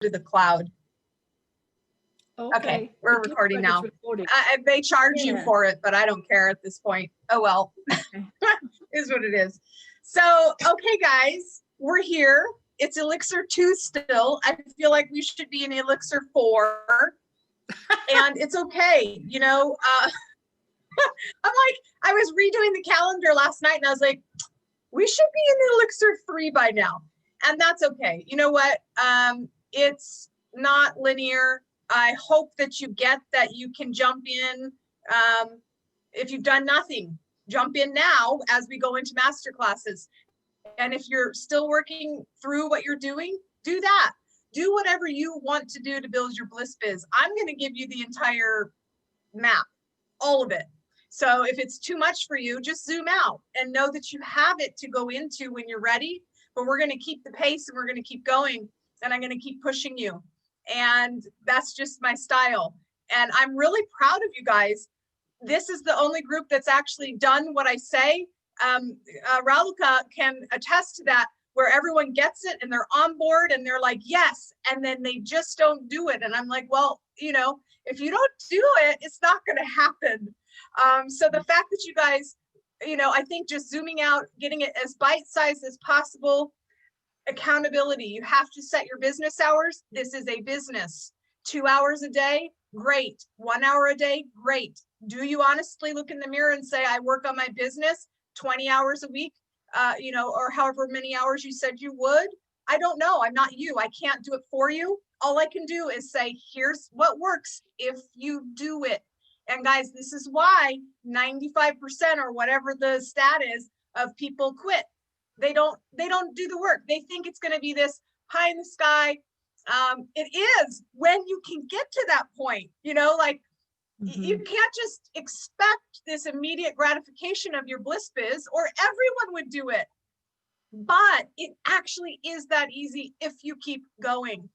to the cloud. Okay, we're recording now. They charge you for it, but I don't care at this point. Oh, well, is what it is. So, okay, guys, we're here. It's Elixir 2 still. I feel like we should be in Elixir 4. And it's okay. You know, I'm like, I was redoing the calendar last night and I was like, we should be in Elixir 3 by now. And that's okay. You know what? It's not linear. I hope that you get that you can jump in. If you've done nothing, jump in now as we go into master classes. And if you're still working through what you're doing, do that. Do whatever you want to do to build your bliss biz. I'm going to give you the entire map, all of it. So if it's too much for you, just zoom out and know that you have it to go into when you're ready. But we're going to keep the pace and we're going to keep going. And I'm going to keep pushing you. And that's just my style. And I'm really proud of you guys. This is the only group that's actually done what I say. Raluca can attest to that, where everyone gets it and they're on board and they're like, yes, and then they just don't do it. And I'm like, well, you know, if you don't do it, it's not going to happen. So the fact that you guys, you know, I think just zooming out, getting it as bite-sized as possible, accountability, you have to set your business hours. This is a business. 2 hours a day, great. 1 hour a day, great. Do you honestly look in the mirror and say, I work on my business 20 hours a week, you know, or however many hours you said you would? I don't know. I'm not you. I can't do it for you. All I can do is say, here's what works if you do it. And guys, this is why 95% or whatever the stat is of people quit. They don't do the work. They think it's going to be this pie in the sky. It is when you can get to that point, you know, like you can't just expect this immediate gratification of your bliss biz, or everyone would do it. But it actually is that easy if you keep going.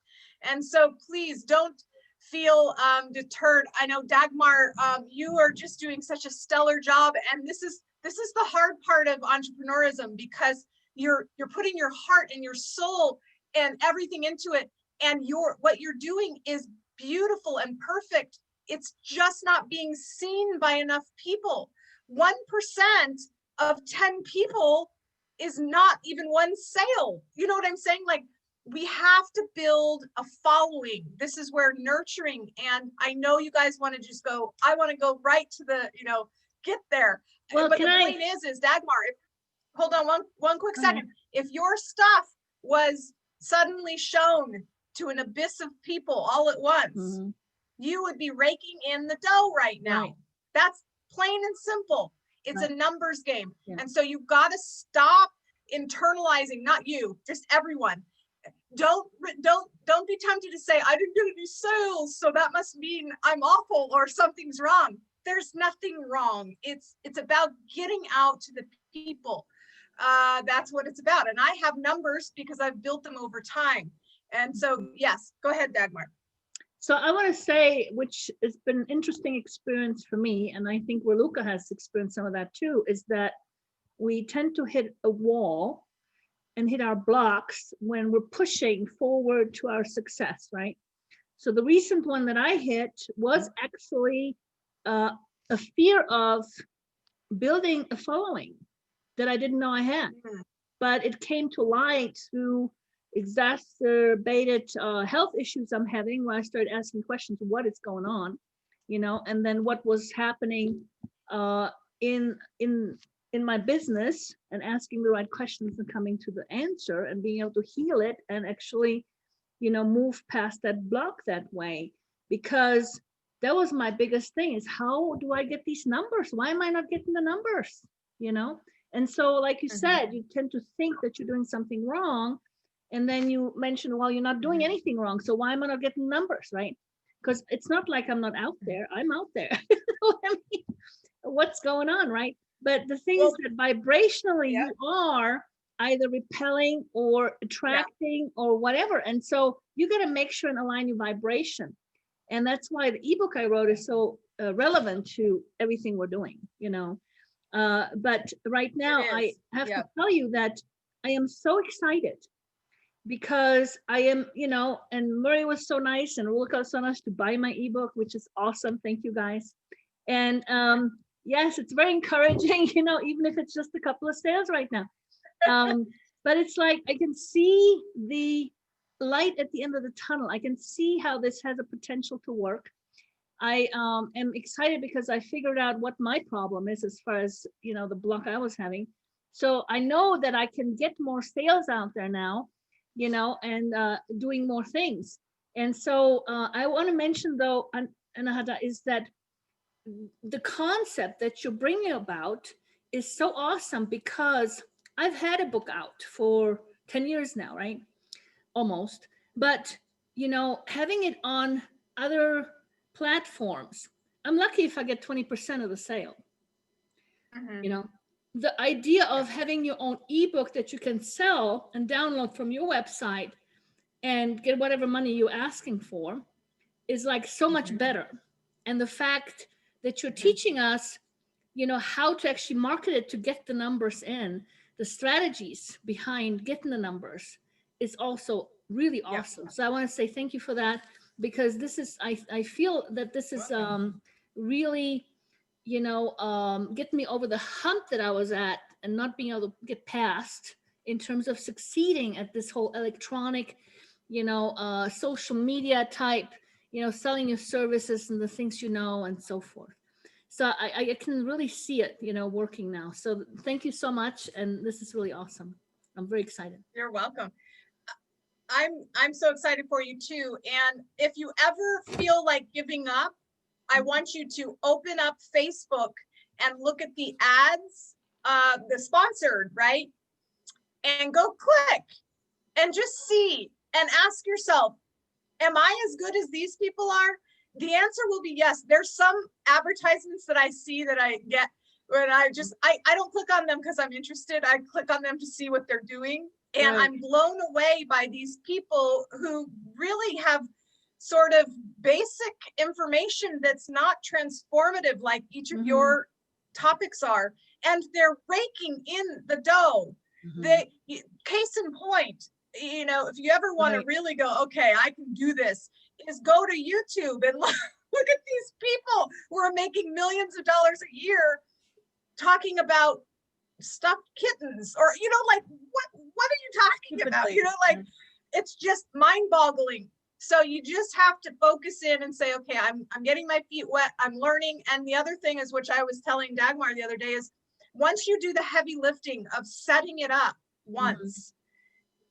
And so please don't feel deterred. I know Dagmar, you are just doing such a stellar job. And this is the hard part of entrepreneurism, because you're putting your heart and your soul and everything into it. And what you're doing is beautiful and perfect. It's just not being seen by enough people. 1% of 10 people is not even one sale. You know what I'm saying? Like, we have to build a following. This is where nurturing, and I know you guys want to just go, I want to go right to the, you know, get there. Well, but the point is Dagmar, hold on one quick second. If your stuff was suddenly shown to an abyss of people all at once, you would be raking in the dough right now. That's plain and simple. It's a numbers game. And so you've got to stop internalizing, not you, just everyone. Don't be tempted to say, I didn't get any sales, so that must mean I'm awful or something's wrong. There's nothing wrong. It's about getting out to the people. That's what it's about. And I have numbers because I've built them over time. And so, yes, go ahead, Dagmar. So I want to say, which has been an interesting experience for me, and I think Raluca has experienced some of that too, is that we tend to hit a wall and hit our blocks when we're pushing forward to our success, right? So the recent one that I hit was actually a fear of building a following that I didn't know I had, but it came to light through exacerbated health issues I'm having, when I started asking questions, what is going on, you know, and then what was happening in my business, and asking the right questions and coming to the answer and being able to heal it and actually, you know, move past that block that way. Because that was my biggest thing, is how do I get these numbers? Why am I not getting the numbers, you know? And so, like you said, you tend to think that you're doing something wrong. And then you mention, well, you're not doing anything wrong, so why am I not getting numbers, right? Because it's not like I'm not out there. I'm out there. I mean, what's going on, right? But the thing is that vibrationally, you are either repelling or attracting or whatever. And so you got to make sure and align your vibration. And that's why the ebook I wrote is so relevant to everything we're doing, you know. But right now, I have to tell you that I am so excited because I am, and Murray was so nice and Raluca was so nice to buy my ebook, which is awesome. Thank you guys. And yes, it's very encouraging, even if it's just a couple of sales right now. But it's like I can see the light at the end of the tunnel. I can see how this has a potential to work. I am excited because I figured out what my problem is as far as, the block I was having. So I know that I can get more sales out there now, and doing more things. And so I want to mention though, Anahata, is that the concept that you're bringing about is so awesome, because I've had a book out for 10 years now, right? Almost. But, having it on other platforms, I'm lucky if I get 20% of the sale. Mhm. The idea of having your own ebook that you can sell and download from your website and get whatever money you're asking for is like so much better. And the fact that you're teaching us, how to actually market it to get the numbers in, the strategies behind getting the numbers is also really awesome. So I want to say thank you for that, because this is, I feel that this is really, get me over the hump that I was at and not being able to get past in terms of succeeding at this whole electronic, social media type, selling your services and the things, and so forth. So I can really see it, working now. So thank you so much. And this is really awesome. I'm very excited. You're welcome. I'm so excited for you too. And if you ever feel like giving up, I want you to open up Facebook and look at the ads, the sponsored, right? And go click and just see and ask yourself, am I as good as these people are? The answer will be yes. There's some advertisements that I see that I get when I don't click on them because I'm interested. I click on them to see what they're doing. And I'm blown away by these people who really have sort of basic information that's not transformative like each of your topics are. And they're raking in the dough. Case in point, if you ever want to really go, okay, I can do this, is go to YouTube and look at these people who are making millions of dollars a year talking about stuffed kittens, or like what are you talking about? It's just mind-boggling. So you just have to focus in and say, okay, I'm getting my feet wet, I'm learning. And the other thing is, which I was telling Dagmar the other day, is once you do the heavy lifting of setting it up once,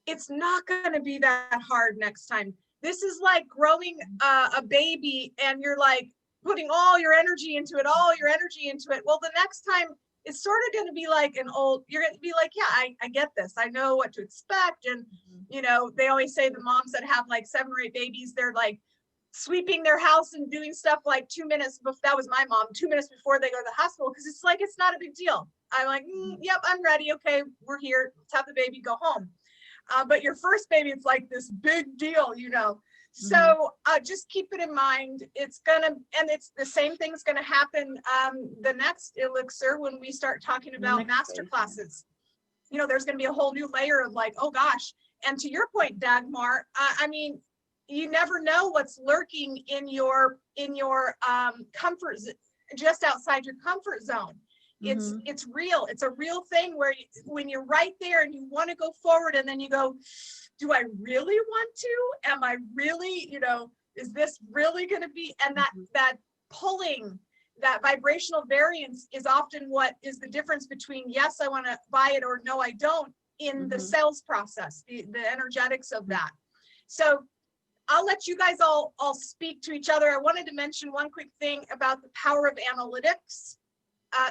it's not going to be that hard next time. This is like growing a baby and you're like putting all your energy into it. Well, the next time it's sort of going to be like you're going to be like, yeah, I get this. I know what to expect. And, they always say the moms that have like 7 or 8 babies, they're like sweeping their house and doing stuff like 2 minutes before. That was my mom, 2 minutes before they go to the hospital, because it's like, it's not a big deal. I'm like, yep, I'm ready. Okay, we're here. Let's have the baby go home. But your first baby, it's like this big deal, So just keep it in mind. It's the same thing's gonna happen the next Elixir when we start talking about master classes. There's gonna be a whole new layer of like, oh gosh. And to your point, Dagmar, I mean, you never know what's lurking in your comfort, just outside your comfort zone. It's real. It's a real thing where when you're right there and you want to go forward, and then you go, do I really want to? Am I really, is this really going to be? And that pulling, that vibrational variance is often what is the difference between yes, I want to buy it, or no, I don't, in the sales process, the energetics of that. So I'll let you guys all speak to each other. I wanted to mention one quick thing about the power of analytics.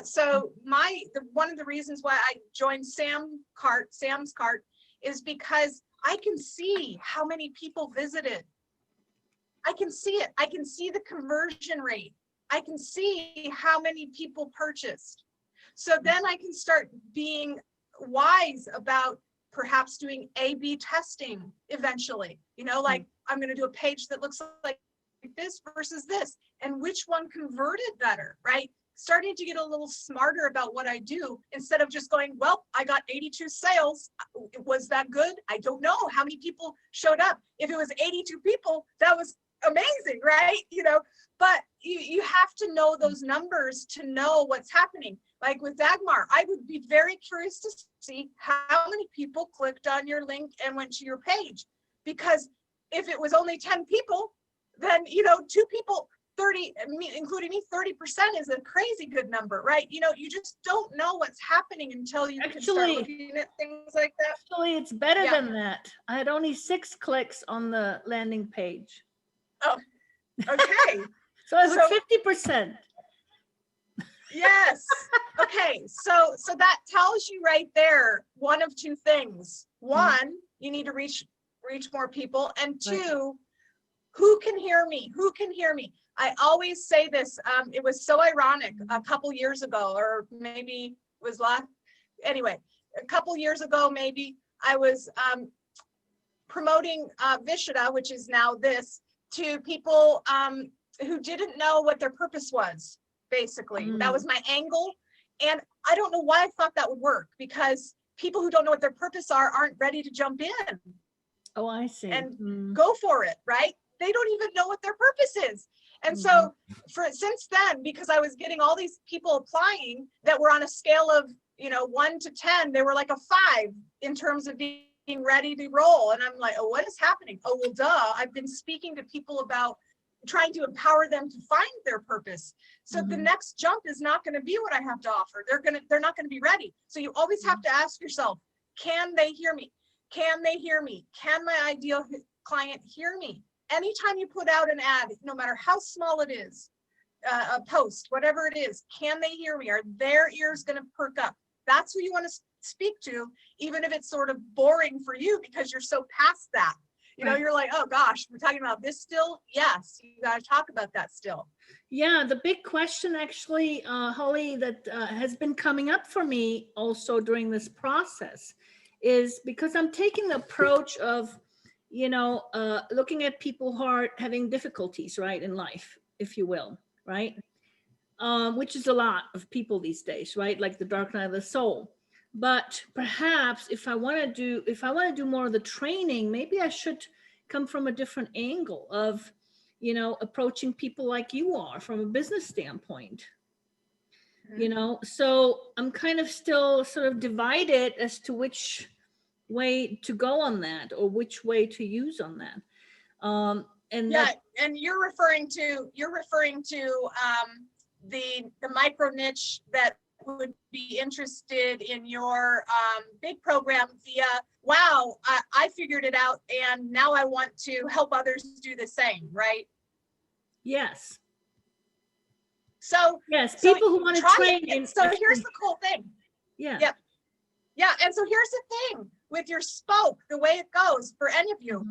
So one of the reasons why I joined Sam's cart is because I can see how many people visited. I can see it. I can see the conversion rate. I can see how many people purchased. So then I can start being wise about perhaps doing A/B testing eventually. Like I'm going to do a page that looks like this versus this, and which one converted better, right? starting to get a little smarter about what I do instead of just going, well, I got 82 sales. Was that good? I don't know how many people showed up. If it was 82 people, that was amazing, right? You know, but you have to know those numbers to know what's happening. Like with Dagmar, I would be very curious to see how many people clicked on your link and went to your page. Because if it was only 10 people, then, you know, 2 people, 30, including me, 30% is a crazy good number, right? You know, you just don't know what's happening until you can start looking at things like that. Actually, it's better than that. I had only 6 clicks on the landing page. Oh, okay. So I was 50%. Yes. Okay. So that tells you right there, one of 2 things. One, you need to reach more people. And 2, who can hear me? Who can hear me? I always say this. It was so ironic a couple years ago, or maybe it was anyway, a couple years ago, maybe I was promoting Vishada, which is now this, to people who didn't know what their purpose was, basically. That was my angle. And I don't know why I thought that would work, because people who don't know what their purpose aren't ready to jump in. Oh, I see. And go for it, right? They don't even know what their purpose is. And so since then, because I was getting all these people applying that were on a scale of, you know, 1 to 10, they were like a 5 in terms of being ready to roll. And I'm like, oh, what is happening? Oh, well, duh. I've been speaking to people about trying to empower them to find their purpose. So the next jump is not going to be what I have to offer. They're not going to be ready. So you always have to ask yourself, can they hear me? Can they hear me? Can my ideal client hear me? Anytime you put out an ad, no matter how small it is, a post, whatever it is, can they hear me? Are their ears going to perk up? That's who you want to speak to, even if it's sort of boring for you because you're so past that. You know, you're like, oh gosh, we're talking about this still? Yes, you got to talk about that still. Yeah, the big question actually, Holly, that has been coming up for me also during this process is because I'm taking the approach of, you know, looking at people who are having difficulties, right, in life, if you will, right? Which is a lot of people these days, right? Like the dark night of the soul. But perhaps if I want to do more of the training, maybe I should come from a different angle of, you know, approaching people like you are from a business standpoint. You know, so I'm kind of still sort of divided as to which way to go on that or which way to use on that. And you're referring to the micro niche that would be interested in your big program via, wow, I figured it out and now I want to help others do the same, right? Yes. So yes, people who want to train. So here's the cool thing. Yeah. Yep. Yeah. And so here's the thing with your spoke, the way it goes for any of you,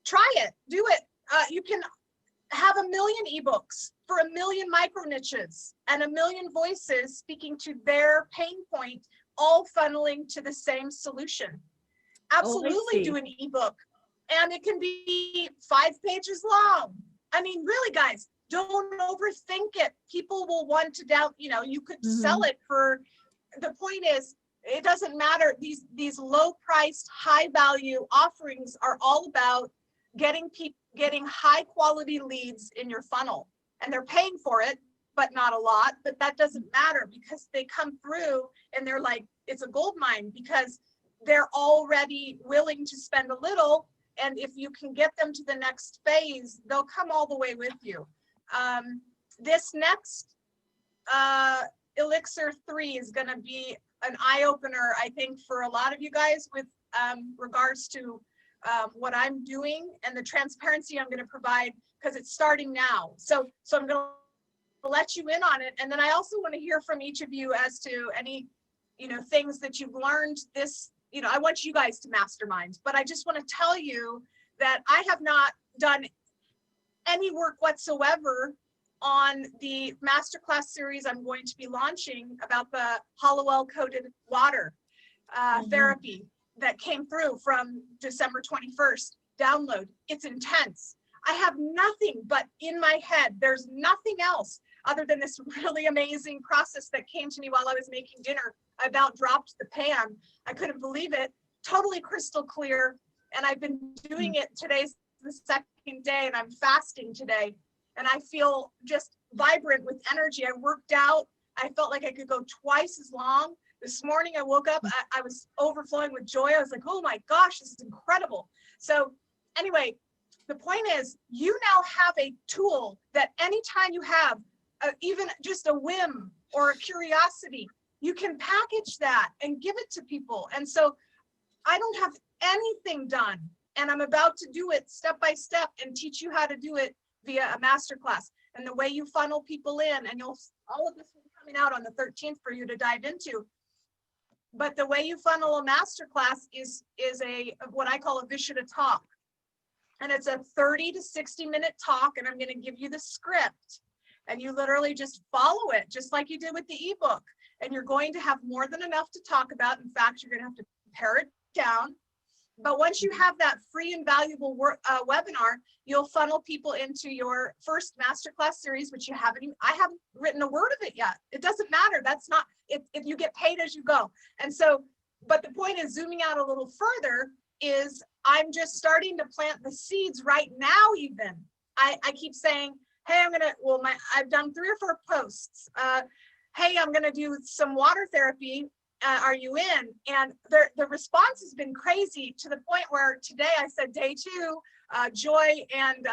try it, do it. You can have 1 million ebooks for 1 million micro niches and 1 million voices speaking to their pain point, all funneling to the same solution. Absolutely do an ebook, and it can be 5 pages long. I mean, really, guys, don't overthink it. People will want to doubt, you know, you could sell it for, the point is, it doesn't matter. These low priced, high value offerings are all about getting high quality leads in your funnel, and they're paying for it, but not a lot. But that doesn't matter because they come through and they're like, it's a gold mine because they're already willing to spend a little. And if you can get them to the next phase, they'll come all the way with you. This next Elixir 3 is going to be an eye opener, I think, for a lot of you guys with regards to what I'm doing and the transparency I'm going to provide, because it's starting now. So I'm going to let you in on it. And then I also want to hear from each of you as to any, you know, things that you've learned this, you know, I want you guys to mastermind, but I just want to tell you that I have not done any work whatsoever on the masterclass series I'm going to be launching about the Hollowell coated water therapy that came through from December 21st download. It's intense. I have nothing but in my head. There's nothing else. other than this really amazing process that came to me while I was making dinner. I about dropped the pan. I couldn't believe it. Totally crystal clear. And I've been doing it. Today's the second day and I'm fasting today. And I feel just vibrant with energy. I worked out. I felt like I could go twice as long. This morning I woke up, I was overflowing with joy. I was like, oh my gosh, this is incredible. So anyway, the point is, you now have a tool that anytime you have even just a whim or a curiosity, you can package that and give it to people. And so I don't have anything done, and I'm about to do it step by step and teach you how to do it via a masterclass. And the way you funnel people in, and all of this will be coming out on the 13th for you to dive into. But the way you funnel a masterclass is a what I call a Vishada talk. And it's a 30 to 60 minute talk, and I'm going to give you the script. And you literally just follow it, just like you did with the ebook. And you're going to have more than enough to talk about. In fact, you're going to have to pare it down. But once you have that free and valuable webinar, you'll funnel people into your first masterclass series, which I haven't written a word of it yet. It doesn't matter. That's not, if you get paid as you go. And so, but the point is, zooming out a little further, is I'm just starting to plant the seeds right now even. I keep saying, hey, I've done 3 or 4 posts. Hey, I'm gonna do some water therapy. Are you in? And the response has been crazy, to the point where today I said day 2, joy and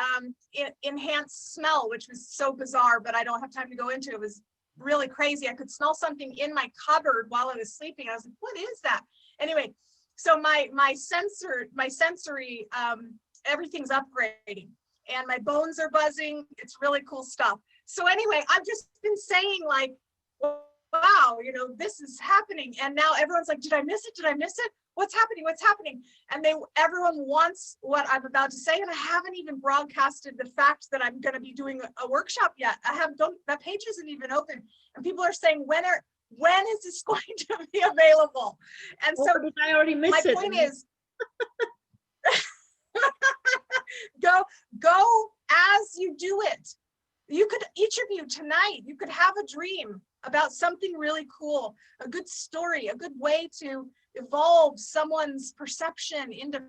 enhanced smell, which was so bizarre, but I don't have time to go into it. It was really crazy. I could smell something in my cupboard while I was sleeping. I was like, what is that? Anyway, so my sensory, everything's upgrading, and my bones are buzzing. It's really cool stuff. So anyway, I've just been saying, like, wow, this is happening. And now everyone's like, did I miss it? Did I miss it? What's happening? What's happening? And everyone wants what I'm about to say. And I haven't even broadcasted the fact that I'm going to be doing a workshop yet. That page isn't even open. And people are saying, when is this going to be available? And so did I already miss my it? point is, go as you do it. You could, each of you tonight, you could have a dream about something really cool, a good story, a good way to evolve someone's perception into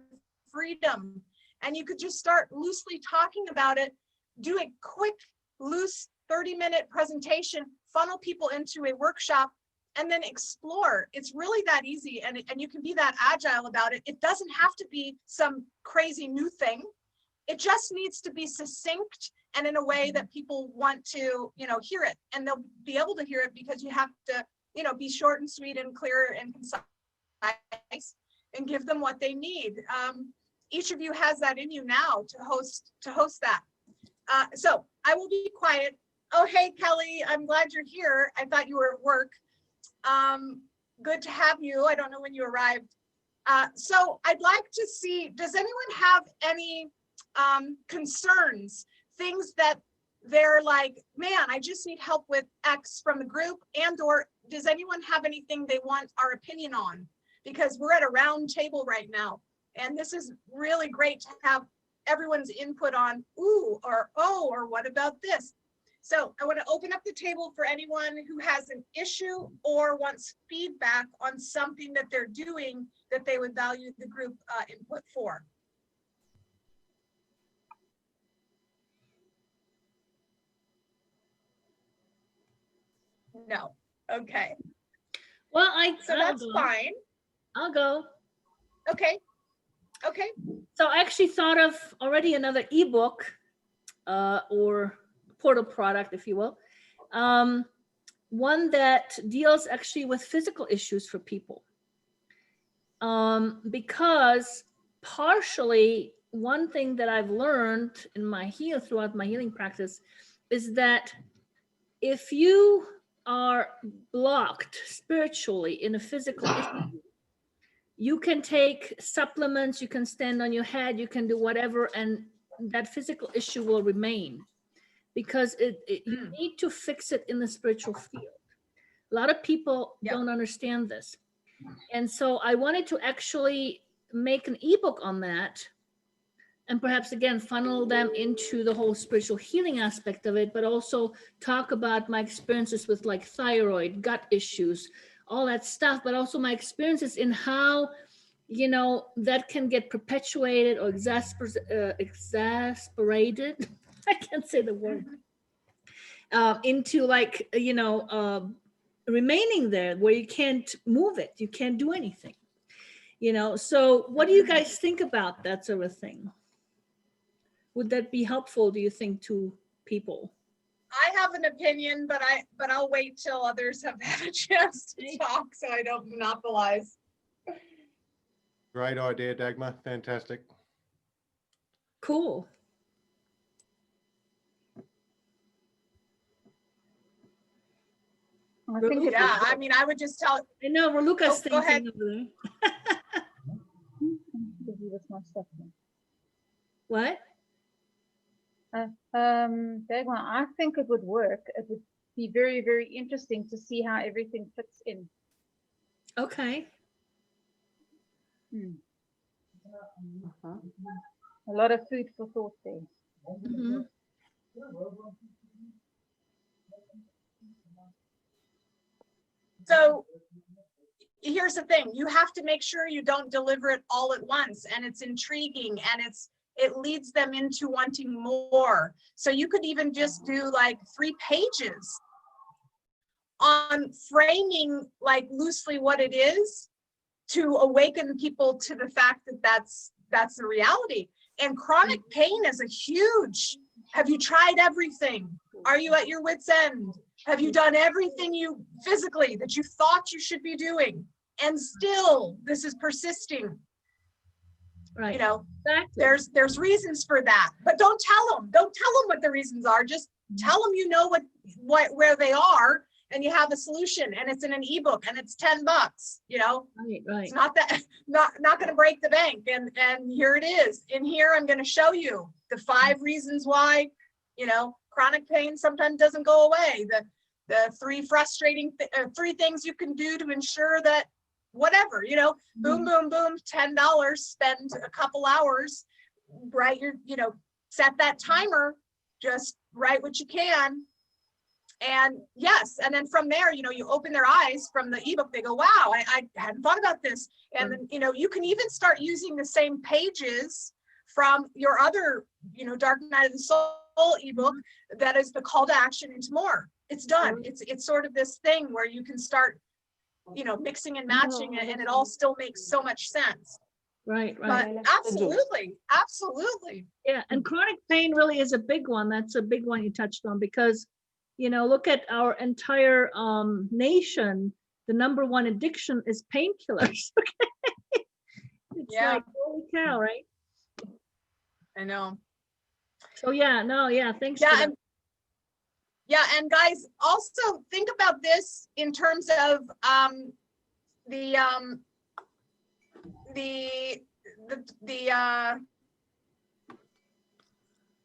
freedom. And you could just start loosely talking about it, do a quick, loose 30-minute presentation, funnel people into a workshop, and then explore. It's really that easy, and you can be that agile about it. It doesn't have to be some crazy new thing. It just needs to be succinct and in a way that people want to, hear it. And they'll be able to hear it because you have to, be short and sweet and clear and concise and give them what they need. Each of you has that in you now to host that. So I will be quiet. Oh, hey, Kelly, I'm glad you're here. I thought you were at work. Good to have you. I don't know when you arrived. So I'd like to see, does anyone have any concerns, things that they're like, man, I just need help with X from the group, or does anyone have anything they want our opinion on? Because we're at a round table right now, and this is really great to have everyone's input on, ooh, or oh, or what about this? So I want to open up the table for anyone who has an issue or wants feedback on something that they're doing that they would value the group input for. No. Okay. Well, that's fine. I'll go. Okay. Okay. So I actually thought of already another ebook or portal product, if you will. One that deals actually with physical issues for people. Because partially one thing that I've learned throughout my healing practice is that if you are blocked spiritually in a physical issue, you can take supplements, you can stand on your head, you can do whatever, and that physical issue will remain, because you need to fix it in the spiritual field. A lot of people don't understand this. And so I wanted to actually make an ebook on that and perhaps again funnel them into the whole spiritual healing aspect of it, but also talk about my experiences with like thyroid, gut issues, all that stuff, but also my experiences in how, you know, that can get perpetuated or exasperated. I can't say the word. Into like, you know, remaining there where you can't move it, you can't do anything, you know. So what do you guys think about that sort of thing? Would that be helpful, do you think, to people? I have an opinion, but I'll wait till others have had a chance to talk so I don't monopolize. Great idea, Dagmar. Fantastic. Cool. I think Yeah, I mean, I would just tell. I know Raluca's Go ahead. thinking over there. What? Dagmar, I think it would work. It would be very, very interesting to see how everything fits in. Okay. A lot of food for thought there. Mm-hmm. So here's the thing, you have to make sure you don't deliver it all at once, and it's intriguing, and it leads them into wanting more. So you could even just do like 3 pages on framing like loosely what it is to awaken people to the fact that that's the reality. And chronic pain is a huge, have you tried everything? Are you at your wit's end? Have you done everything you physically that you thought you should be doing? And still this is persisting. Right. You know, exactly. there's reasons for that, but don't tell them what the reasons are. Just tell them, you know, where they are, and you have a solution, and it's in an ebook, and it's $10, you know. Right. It's not that not going to break the bank, and here it is. In here, I'm going to show you the 5 reasons why, you know, chronic pain sometimes doesn't go away. The 3 frustrating 3 things you can do to ensure that whatever, you know, boom, boom, boom, $10, spend a couple hours, write your, you know, set that timer, just write what you can. And yes, and then from there, you know, you open their eyes from the ebook, they go, wow, I hadn't thought about this. And then, you know, you can even start using the same pages from your other, you know, Dark Night of the Soul ebook, that is the call to action into more. It's done. It's sort of this thing where you can start, you know, mixing and matching it, and it all still makes so much sense. Right. But absolutely. Yeah, and chronic pain really is a big one. That's a big one you touched on, because, you know, look at our entire nation. The #1 addiction is painkillers. Okay, it's like, holy cow, right? I know. So yeah, no, yeah, thanks. Yeah, and guys, also think about this in terms of the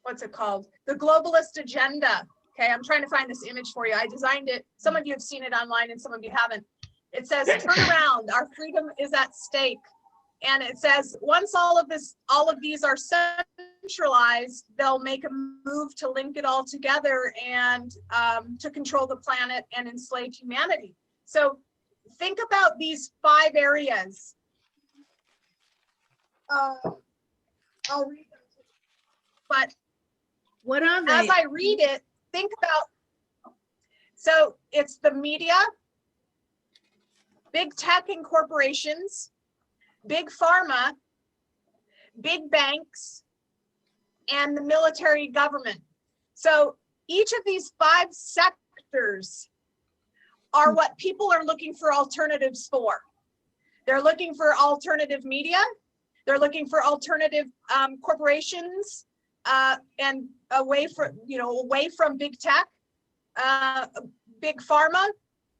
what's it called? The globalist agenda. Okay, I'm trying to find this image for you. I designed it. Some of you have seen it online and some of you haven't. It says, turn around, our freedom is at stake. And it says, once all of these are centralized, they'll make a move to link it all together and to control the planet and enslave humanity. So think about these 5 areas. I'll read them to you. But what are they? As I read it, think about, so it's the media, big tech and corporations, big pharma, big banks, and the military government. So each of these 5 sectors are what people are looking for alternatives for. They're looking for alternative media. They're looking for alternative corporations and away from big tech, big pharma.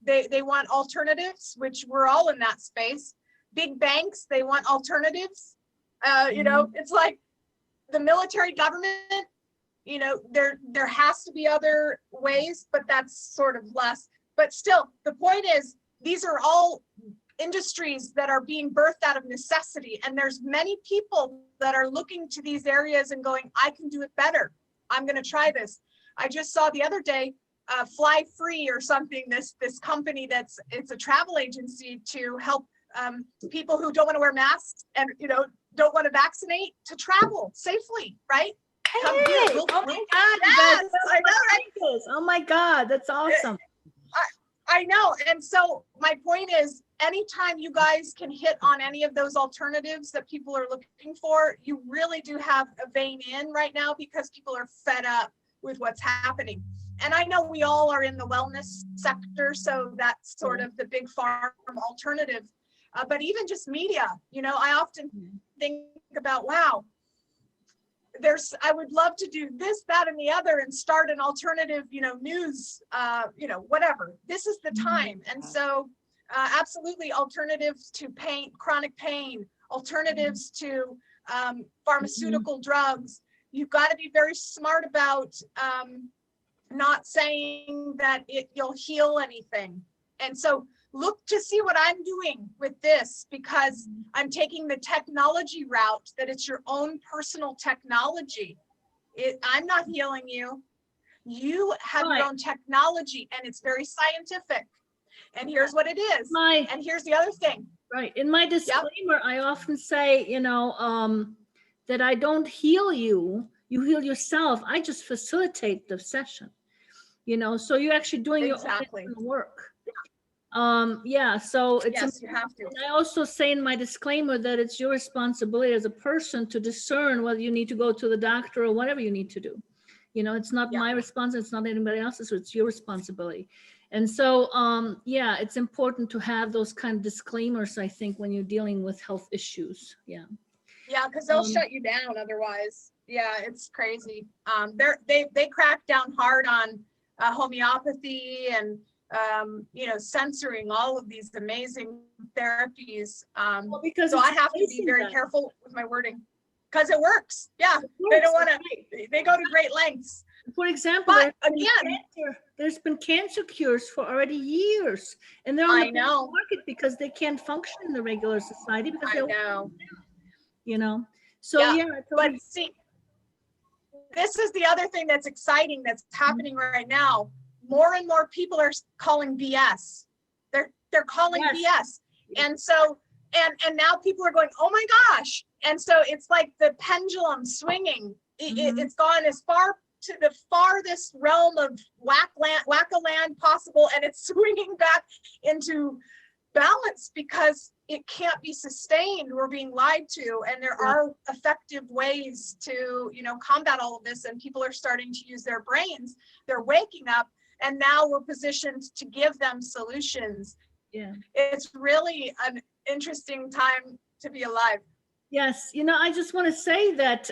They want alternatives, which we're all in that space. Big banks, they want alternatives. You know, it's like the military government, you know, there has to be other ways, but that's sort of less. But still, the point is, these are all industries that are being birthed out of necessity. And there's many people that are looking to these areas and going, I can do it better. I'm going to try this. I just saw the other day, Fly Free or something, this company it's a travel agency to help people who don't want to wear masks and, you know, don't want to vaccinate to travel safely, right? Hey, oh my God, yes, I know, right? Oh my God, that's awesome. I know. And so my point is, anytime you guys can hit on any of those alternatives that people are looking for, you really do have a vein in right now, because people are fed up with what's happening. And I know we all are in the wellness sector, so that's sort of the big farm alternative. But even just media, you know, I often think about, wow, I would love to do this, that, and the other, and start an alternative, you know, news, you know, whatever. This is the time. And so absolutely alternatives to pain, chronic pain, alternatives to pharmaceutical drugs. You've got to be very smart about not saying that you'll heal anything. And so look to see what I'm doing with this, because I'm taking the technology route, that it's your own personal technology. I'm not healing you. You have your own technology, and it's very scientific. And here's what it is. And here's the other thing. Right. In my disclaimer, I often say, you know, that I don't heal you. You heal yourself. I just facilitate the session. You know, so you're actually doing your own work. Yeah, so it's yes, you have to. And I also say in my disclaimer that it's your responsibility as a person to discern whether you need to go to the doctor or whatever you need to do. You know, it's not my responsibility, it's not anybody else's, so it's your responsibility. And so yeah, it's important to have those kind of disclaimers, I think, when you're dealing with health issues. Yeah, because they'll shut you down otherwise. Yeah, it's crazy. They crack down hard on homeopathy and you know, censoring all of these amazing therapies. well, because so I have to be very careful with my wording, because it works. Yeah, they don't want to. They go to great lengths. For example, but again, there's been cancer cures for already years, and they're on the market because they can't function in the regular society because they know. You know, so yeah, but see, this is the other thing that's exciting that's happening right now. More and more people are calling BS. They're calling BS. And so, and now people are going, oh my gosh. And so it's like the pendulum swinging. It's gone as far to the farthest realm of whack-a-land possible, and it's swinging back into balance because it can't be sustained. We're being lied to, and there are effective ways to, you know, combat all of this, and people are starting to use their brains. They're waking up. And now we're positioned to give them solutions. Yeah. It's really an interesting time to be alive. Yes. You know, I just want to say that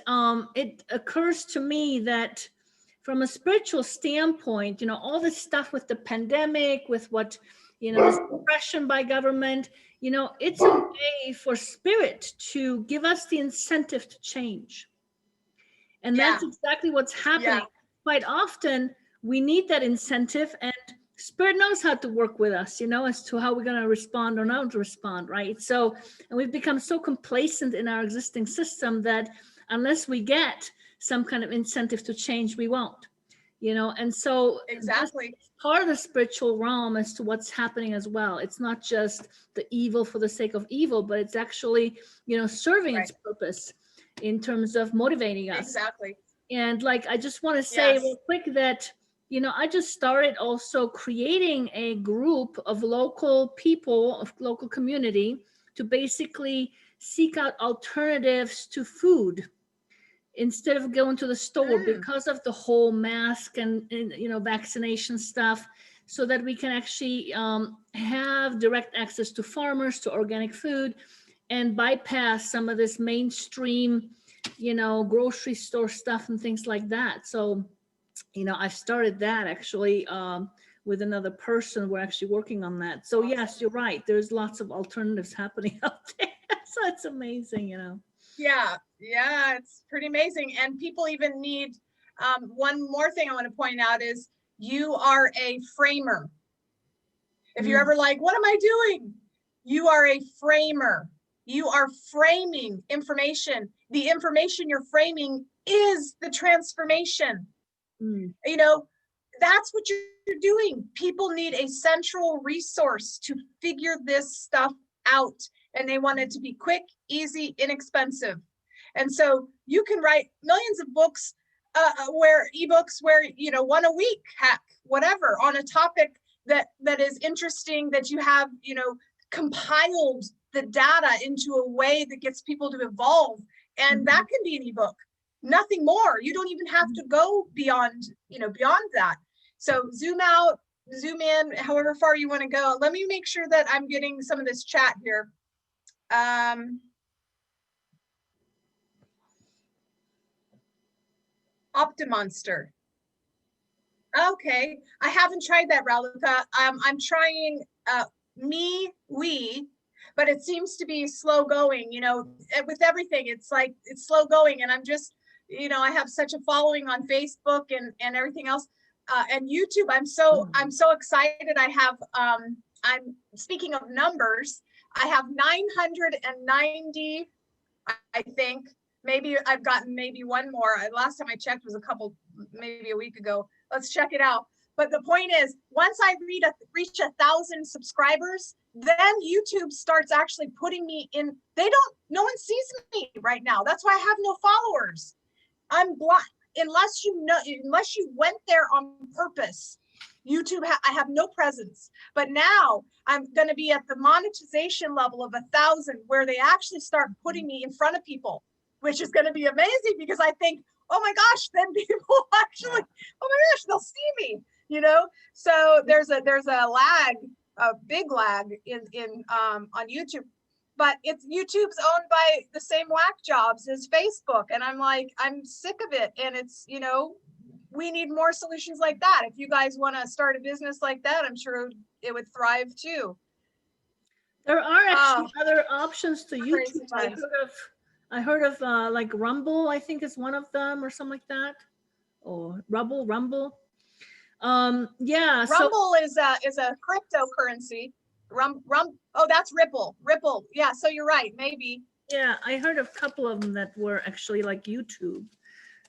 it occurs to me that from a spiritual standpoint, you know, all this stuff with the pandemic, with what, you know, this oppression by government, you know, it's a way for spirit to give us the incentive to change. And that's exactly what's happening. Quite often, we need that incentive, and spirit knows how to work with us, you know, as to how we're going to respond or not respond, right? So, and we've become so complacent in our existing system that unless we get some kind of incentive to change, we won't, you know. And so exactly part of the spiritual realm as to what's happening as well. It's not just the evil for the sake of evil, but it's actually, you know, serving its purpose in terms of motivating us. Exactly. And like, I just want to say real quick that, you know, I just started also creating a group of local people, of local community, to basically seek out alternatives to food instead of going to the store because of the whole mask and you know, vaccination stuff, so that we can actually have direct access to farmers, to organic food, and bypass some of this mainstream, you know, grocery store stuff and things like that. So, you know, I started that actually with another person. We're actually working on that. So yes, you're right. There's lots of alternatives happening out there. So it's amazing, you know. Yeah, it's pretty amazing. And people even need, one more thing I want to point out is you are a framer. If you're ever like, what am I doing? You are a framer. You are framing information. The information you're framing is the transformation. You know, that's what you're doing. People need a central resource to figure this stuff out, and they want it to be quick, easy, inexpensive. And so you can write millions of books, ebooks where, you know, one a week, heck, whatever, on a topic that is interesting, that you have, you know, compiled the data into a way that gets people to evolve. And that can be an ebook, nothing more. You don't even have to go beyond, you know, beyond that. So zoom out, zoom in, however far you want to go. Let me make sure that I'm getting some of this chat here. Optimonster. Okay, I haven't tried that, Raluca. I'm trying we, but it seems to be slow going, you know, with everything. It's like, it's slow going, and I'm just, you know, I have such a following on Facebook and everything else. And YouTube, I'm so excited. I have, I'm speaking of numbers, I have 990, I think. Maybe I've gotten maybe one more. Last time I checked was maybe a week ago. Let's check it out. But the point is, once I reach 1,000 subscribers, then YouTube starts actually putting me in. No one sees me right now. That's why I have no followers. I'm blind. Unless you went there on purpose, YouTube, I have no presence. But now I'm going to be at the monetization level of 1,000, where they actually start putting me in front of people, which is going to be amazing, because I think, oh my gosh, then people actually, oh my gosh, they'll see me, you know? So there's a lag, a big lag on YouTube. But YouTube's owned by the same whack jobs as Facebook. And I'm like, I'm sick of it. And it's, you know, we need more solutions like that. If you guys want to start a business like that, I'm sure it would thrive too. There are actually other options to YouTube. I heard of like Rumble, I think is one of them, or something like that. Or Rumble. Yeah. Rumble is a cryptocurrency. Oh, that's Ripple. Yeah, so you're right, maybe. Yeah, I heard of a couple of them that were actually like YouTube.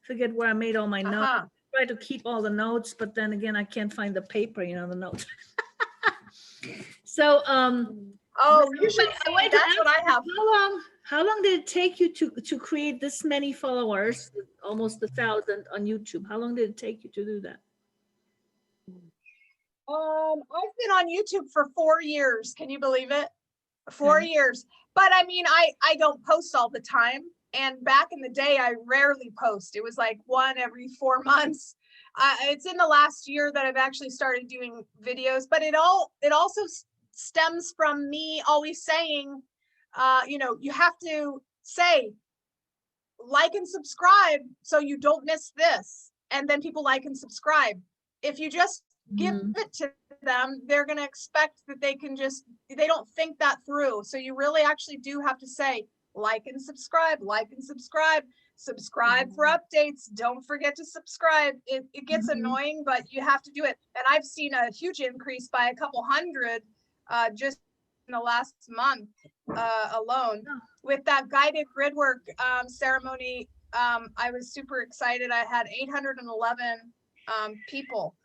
Forget where I made all my notes. I try to keep all the notes, but then again, I can't find the paper, you know, the notes. So you should see, that's what I have. How long did it take you to create this many followers, almost 1,000 on YouTube? How long did it take you to do that? I've been on YouTube for 4 years. Can you believe it? 4 years. But I mean, I don't post all the time. And back in the day, I rarely post. It was like one every 4 months. It's in the last year that I've actually started doing videos, but it also stems from me always saying, you know, you have to say, like and subscribe so you don't miss this. And then people like and subscribe. If you just give it to them, they're going to expect that they don't think that through. So you really actually do have to say, like and subscribe for updates. Don't forget to subscribe. It gets annoying, but you have to do it. And I've seen a huge increase by a couple hundred just in the last month alone. With that guided grid work ceremony, I was super excited. I had 811 people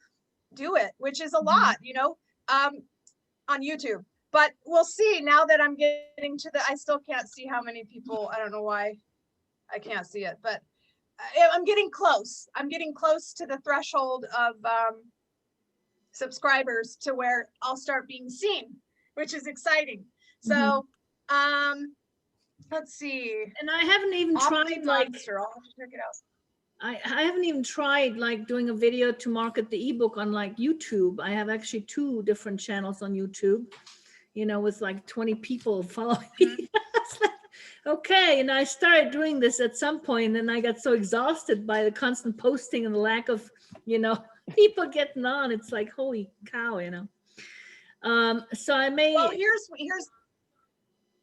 do it, which is a lot, you know, on YouTube. But we'll see. Now that I'm getting to I still can't see how many people. I don't know why I can't see it, but I'm getting close. I'm getting close to the threshold of subscribers to where I'll start being seen, which is exciting. So let's see. And I haven't even tried, like, I'll have to check it out. I haven't even tried like doing a video to market the ebook on like YouTube. I have actually 2 different channels on YouTube, you know, with like 20 people following me. Okay, and I started doing this at some point, and I got so exhausted by the constant posting and the lack of, you know, people getting on. It's like, holy cow, you know. So I may. Well,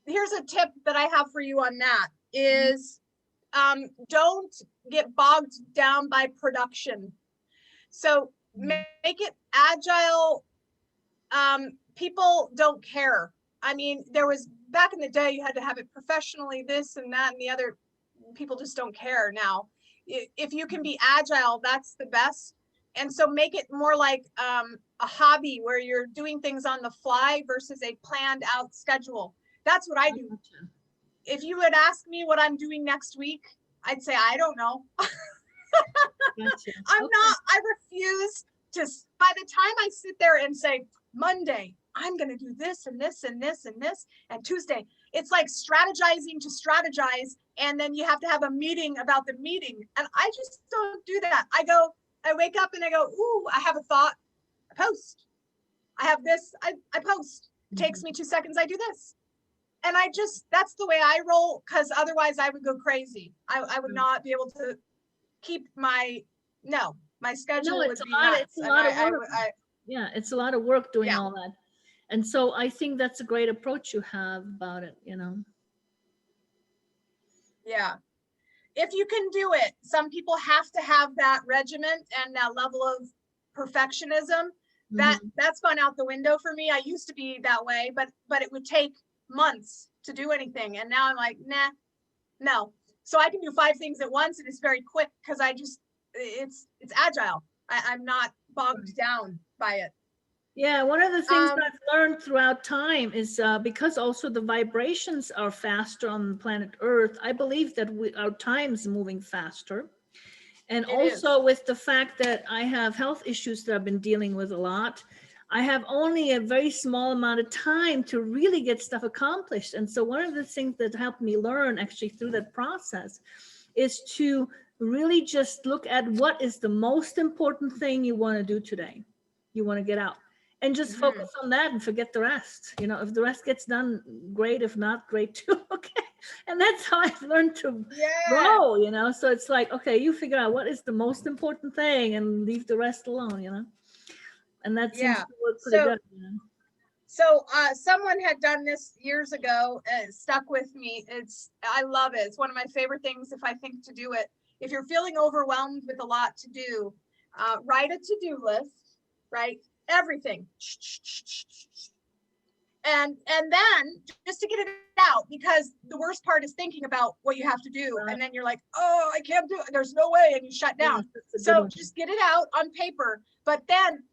here's a tip that I have for you on that is, don't get bogged down by production. So make it agile. People don't care. I mean, there was back in the day, you had to have it professionally, this and that and the other. People just don't care now. If you can be agile, that's the best. And so make it more like a hobby where you're doing things on the fly versus a planned out schedule. That's what I do. If you would ask me what I'm doing next week, I'd say, I don't know. Gotcha. I refuse to, by the time I sit there and say, Monday, I'm going to do this and this and this and this, and Tuesday, it's like strategizing to strategize. And then you have to have a meeting about the meeting. And I just don't do that. I wake up and I go, ooh, I have a thought, I post. I have this, I post. It takes me 2 seconds, I do this. And that's the way I roll, because otherwise I would go crazy. I would not be able to keep my schedule would be nuts. It's a lot of work. Yeah, it's a lot of work doing all that. And so I think that's a great approach you have about it, you know. Yeah. If you can do it, some people have to have that regiment and that level of perfectionism. That's gone out the window for me. I used to be that way, but it would take months to do anything. And now I'm like, nah, no. So I can do 5 things at once and it's very quick because it's agile. I'm not bogged down by it. Yeah, one of the things that I've learned throughout time is because also the vibrations are faster on planet Earth, I believe that our time is moving faster. And also with the fact that I have health issues that I've been dealing with a lot, I have only a very small amount of time to really get stuff accomplished. And so one of the things that helped me learn actually through that process is to really just look at what is the most important thing you want to do today. You want to get out. And just focus on that and forget the rest. You know, if the rest gets done, great. If not, great too. Okay. And that's how I've learned to grow, you know. So it's like, okay, you figure out what is the most important thing and leave the rest alone, you know. And that seems to work pretty good. You know? So someone had done this years ago and it stuck with me. I love it. It's one of my favorite things if I think to do it. If you're feeling overwhelmed with a lot to do, write a to-do list, right? Everything. And then just to get it out, because the worst part is thinking about what you have to do. Right. And then you're like, oh, I can't do it. There's no way. And you shut down. So just get it out on paper, but then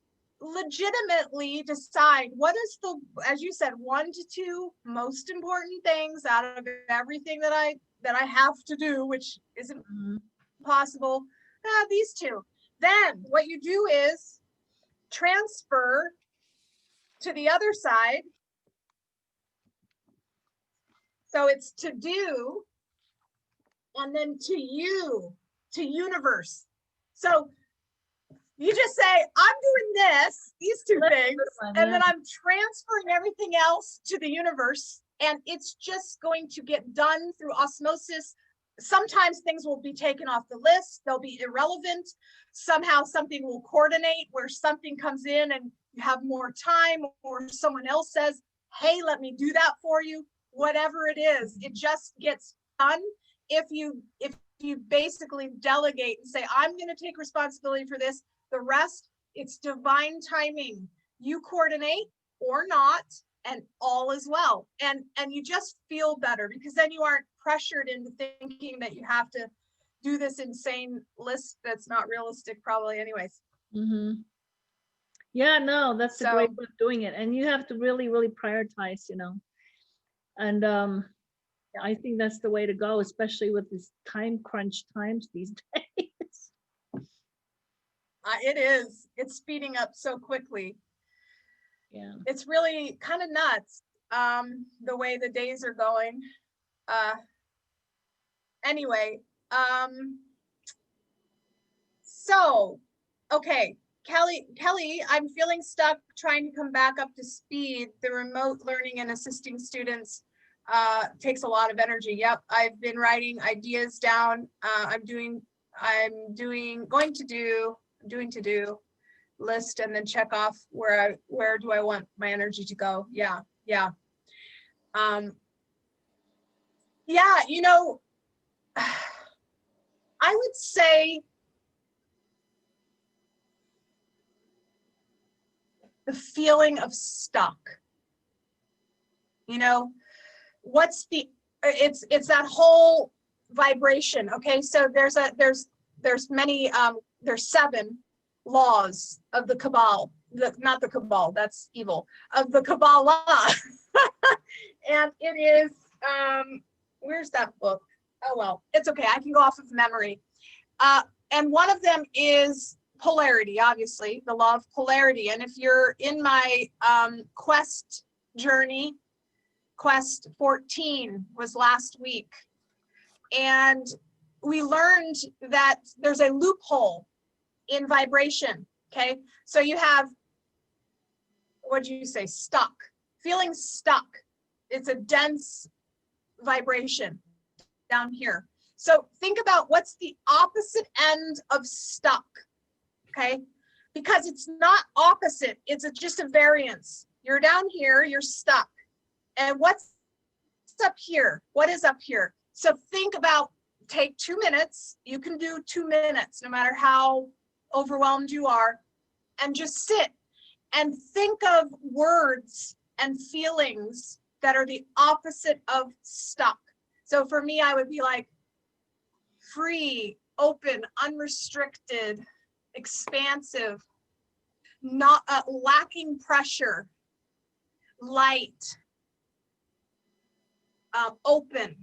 legitimately decide what is as you said, 1 to 2 most important things out of everything that I have to do, which isn't possible. These 2. Then what you do is transfer to the other side. So it's to do, and then to you, to universe. So you just say, I'm doing these 2 things, and then I'm transferring everything else to the universe, and it's just going to get done through osmosis. Sometimes things will be taken off the list. They'll be irrelevant. Somehow something will coordinate where something comes in and you have more time, or someone else says, hey, let me do that for you. Whatever it is, it just gets done. If you basically delegate and say, I'm going to take responsibility for this, the rest, it's divine timing. You coordinate or not, and all is well. And you just feel better because then you aren't pressured into thinking that you have to do this insane list that's not realistic probably anyways. Yeah, no, that's a great way of doing it. And you have to really, really prioritize, you know. And I think that's the way to go, especially with these time crunch times these days. It is. It's speeding up so quickly. Yeah. It's really kind of nuts, the way the days are going. Anyway, so, okay, Kelly, I'm feeling stuck trying to come back up to speed. The remote learning and assisting students takes a lot of energy. Yep, I've been writing ideas down. I'm doing to do list and then check off where do I want my energy to go. Yeah. Yeah, you know, I would say the feeling of stuck. You know, what's the, it's that whole vibration. Okay, so there's many, there's 7 laws of the Cabal, not the Cabal, that's evil, of the Kabbalah. And it is, where's that book? Oh, well, it's okay. I can go off of memory. And one of them is polarity, obviously, the law of polarity. And if you're in my quest journey, quest 14 was last week. And we learned that there's a loophole in vibration, okay? So you have, what do you say, stuck, feeling stuck. It's a dense vibration down here. So think about what's the opposite end of stuck, okay? Because it's not opposite, it's just a variance. You're down here, you're stuck. And what's up here? What is up here? So think about, take 2 minutes. You can do 2 minutes, no matter how overwhelmed you are, and just sit and think of words and feelings that are the opposite of stuck. So for me, I would be like free, open, unrestricted, expansive, not lacking pressure, light, open.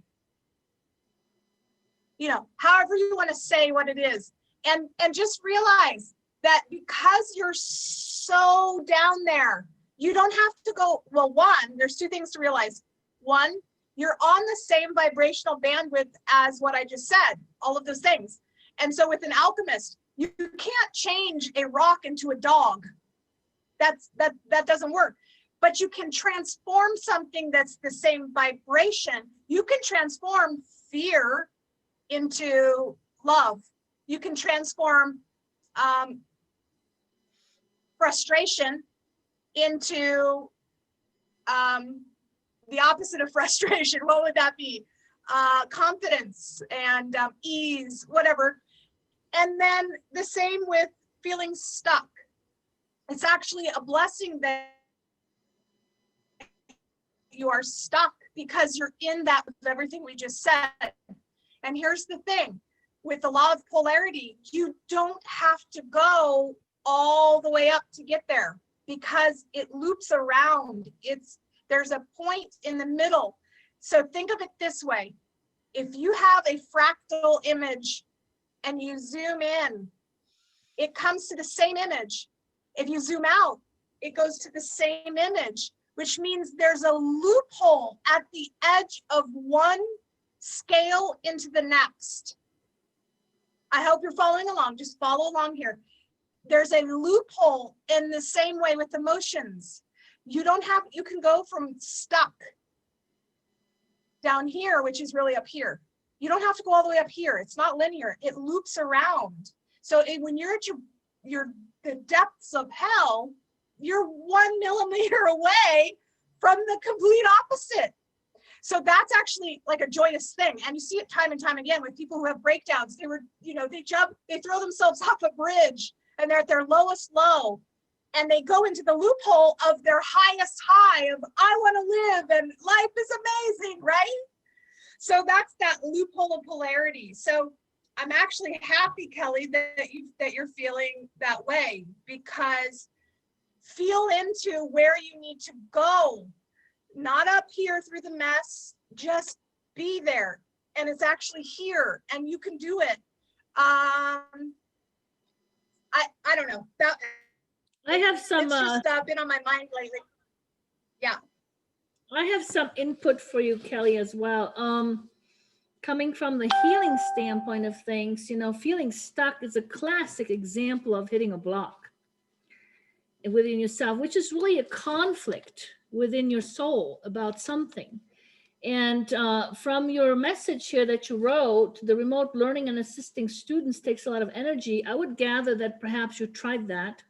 You know, however you want to say what it is. And just realize that because you're so down there, you don't have to go, well, one, there's 2 things to realize. One, you're on the same vibrational bandwidth as what I just said, all of those things. And so with an alchemist, you can't change a rock into a dog. That doesn't work. But you can transform something that's the same vibration. You can transform fear into love. You can transform frustration into the opposite of frustration. What would that be? Confidence and ease, whatever. And then the same with feeling stuck. It's actually a blessing that you are stuck because you're in that with everything we just said. And here's the thing, with the law of polarity, you don't have to go all the way up to get there because it loops around. There's a point in the middle. So think of it this way. If you have a fractal image and you zoom in, it comes to the same image. If you zoom out, it goes to the same image, which means there's a loophole at the edge of one scale into the next. I hope you're following along. Just follow along here. There's a loophole in the same way with emotions. You can go from stuck down here, which is really up here. You don't have to go all the way up here. It's not linear. It loops around. So when you're at the depths of hell, you're 1 millimeter away from the complete opposite. So that's actually like a joyous thing. And you see it time and time again with people who have breakdowns. They throw themselves off a bridge and they're at their lowest low and they go into the loophole of their highest high of, I want to live and life is amazing, right? So that's that loophole of polarity. So I'm actually happy, Kelly, that you're feeling that way, because feel into where you need to go, not up here through the mess, just be there. And it's actually here and you can do it. I don't know. I have some, it's just been on my mind lately. Yeah. I have some input for you, Kelly, as well. Coming from the healing standpoint of things, feeling stuck is a classic example of hitting a block within yourself, which is really a conflict within your soul about something. And from your message here that you wrote, the remote learning and assisting students takes a lot of energy. I would gather that perhaps you tried that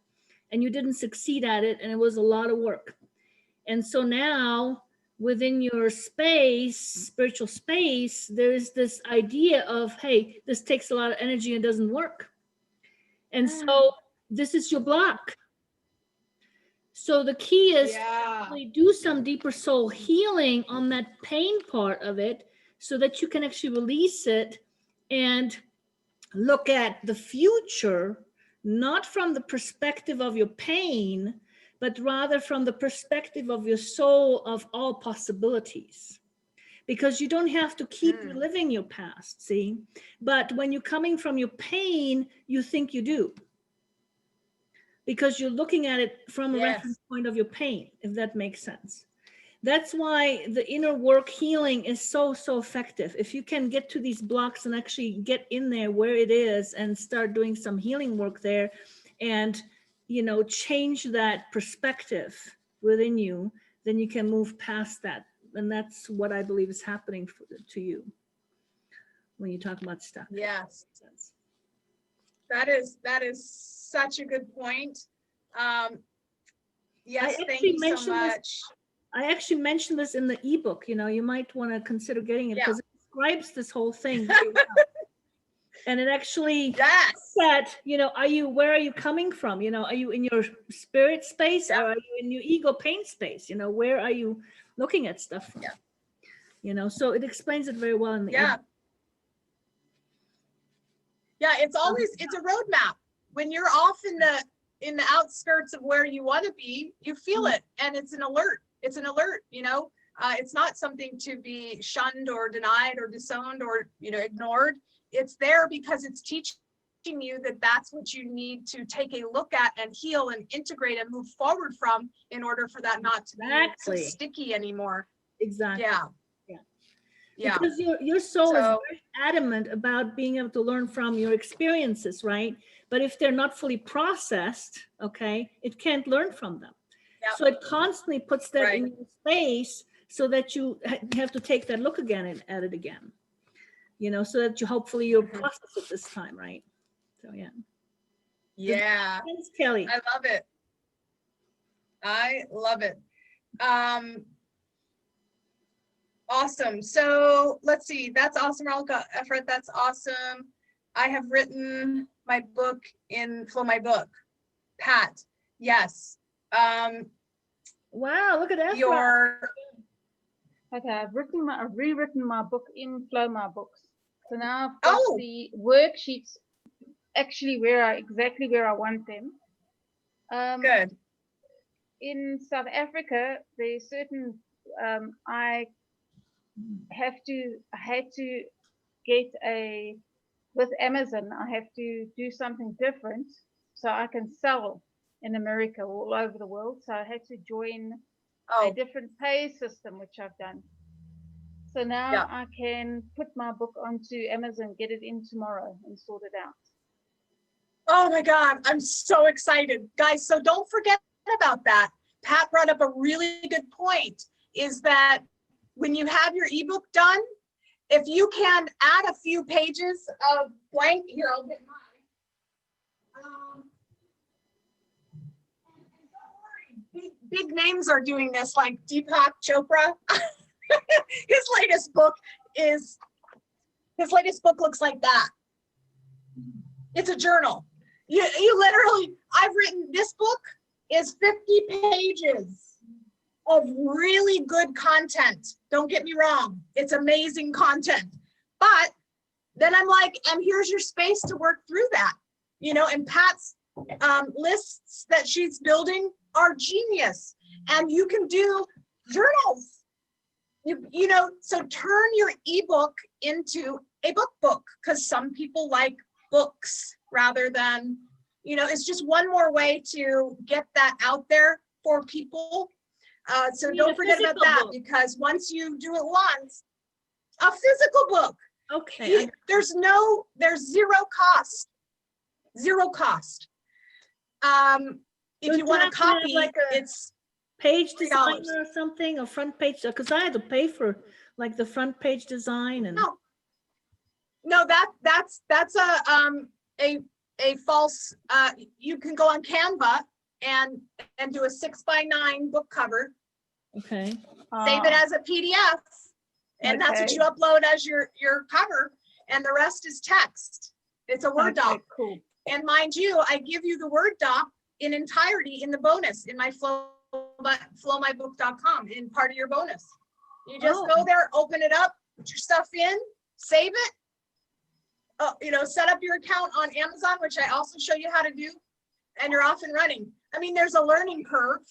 and you didn't succeed at it, and it was a lot of work. And so now within your space, spiritual space, there's this idea of, hey, this takes a lot of energy and doesn't work. And so this is your block. So the key is Yeah. to do some deeper soul healing on that pain part of it so that you can actually release it and look at the future, not from the perspective of your pain, but rather from the perspective of your soul of all possibilities. Because you don't have to keep reliving your past, see? But when you're coming from your pain, you think you do. Because you're looking at it from a reference point of your pain, if that makes sense. That's why the inner work healing is so effective. If you can get to these blocks and actually get in there where it is and start doing some healing work there and, you know, change that perspective within you, then you can move past that. And that's what I believe is happening to you when you talk about stuff. Yes. That is such a good point. Yes, thank you so much. I actually mentioned this in the ebook. You know, you might want to consider getting it because it describes this whole thing very well. And it actually said, you know, where are you coming from? You know, are you in your spirit space or are you in your ego pain space? You know, where are you looking at stuff from? You know, so it explains it very well in the ebook. Yeah, it's a roadmap. When you're off in the outskirts of where you want to be, you feel it, and it's an alert. It's an alert, you know. It's not something to be shunned or denied or disowned or, you know, ignored. It's there because it's teaching you that that's what you need to take a look at and heal and integrate and move forward from in order for that not to be so sticky anymore. Exactly. Yeah. Because your soul is very adamant about being able to learn from your experiences, right? But if they're not fully processed, okay, it can't learn from them. So it constantly puts that in your space so that you have to take that look again at it again, you know, so that you hopefully you'll process it this time, right? So Yeah. Thanks, Kelly. I love it. I love it. Awesome. So let's see. That's awesome, Raluca. Efrat, that's awesome. I have written my book in Flow My Book. Pat, yes. Wow, look at that. Okay, I've rewritten my book in Flow My Books. So now I've got the worksheets actually exactly where I want them. Good. In South Africa, there's certain I had to get with Amazon, I have to do something different so I can sell in America all over the world. So I had to join a different pay system, which I've done. So now I can put my book onto Amazon, get it in tomorrow and sort it out. Oh my God, I'm so excited. Guys, so don't forget about that. Pat brought up a really good point, is that when you have your ebook done, if you can add a few pages of blank, here, I'll get mine. Big names are doing this, like Deepak Chopra. His latest book looks like that. It's a journal. You literally, I've written, this book is 50 pages of really good content. Don't get me wrong, it's amazing content. But then I'm like, and here's your space to work through that. You know, and Pat's lists that she's building are genius. And you can do journals. You know, so turn your ebook into a book, because some people like books rather than, you know, it's just one more way to get that out there for people. So don't forget about that, because once you do it once, a physical book. Okay. There's zero cost. Zero cost. If you want a copy, like it's page designer or something, or front page, because I had to pay for like the front page design and no, that's a false. You can go on Canva and do a 6x9 book cover. Okay. Save it as a PDF, and that's what you upload as your cover, and the rest is text. It's a Word doc. Cool. And mind you, I give you the Word doc in entirety in the bonus in my flowmybook.com in part of your bonus. You just go there, open it up, put your stuff in, save it. You know, set up your account on Amazon, which I also show you how to do, and you're off and running. I mean, there's a learning curve,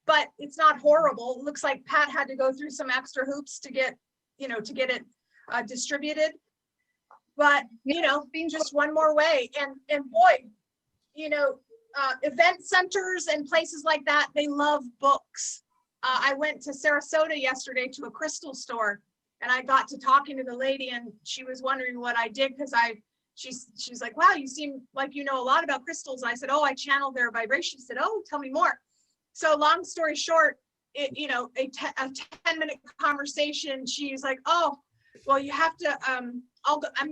but it's not horrible. It looks like Pat had to go through some extra hoops to get, you know, to get it distributed. But, you know, being just one more way. And boy, you know, event centers and places like that, they love books. I went to Sarasota yesterday to a crystal store, and I got to talking to the lady, and she was wondering what I did, because she's like, wow, you seem like you know a lot about crystals. And I said, oh, I channel their vibration. She said, oh, tell me more. So long story short, you know, a 10-minute conversation, she's like, oh, well, you have to, I'm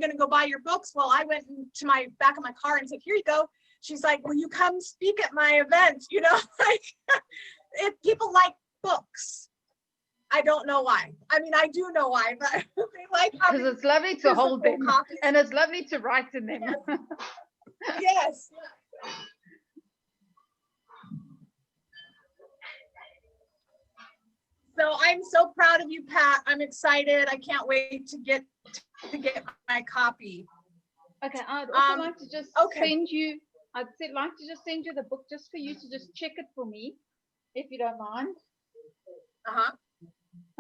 going to go buy your books. Well, I went to my back of my car and said, here you go. She's like, will you come speak at my event? You know, like, if people like books. I don't know why. I mean, I do know why, but they like because it's lovely to hold them copies. And it's lovely to write in them. Yes. So I'm so proud of you, Pat. I'm excited. I can't wait to get my copy. Okay, I'd also like to just send you. I'd like to just send you the book just for you to just check it for me, if you don't mind.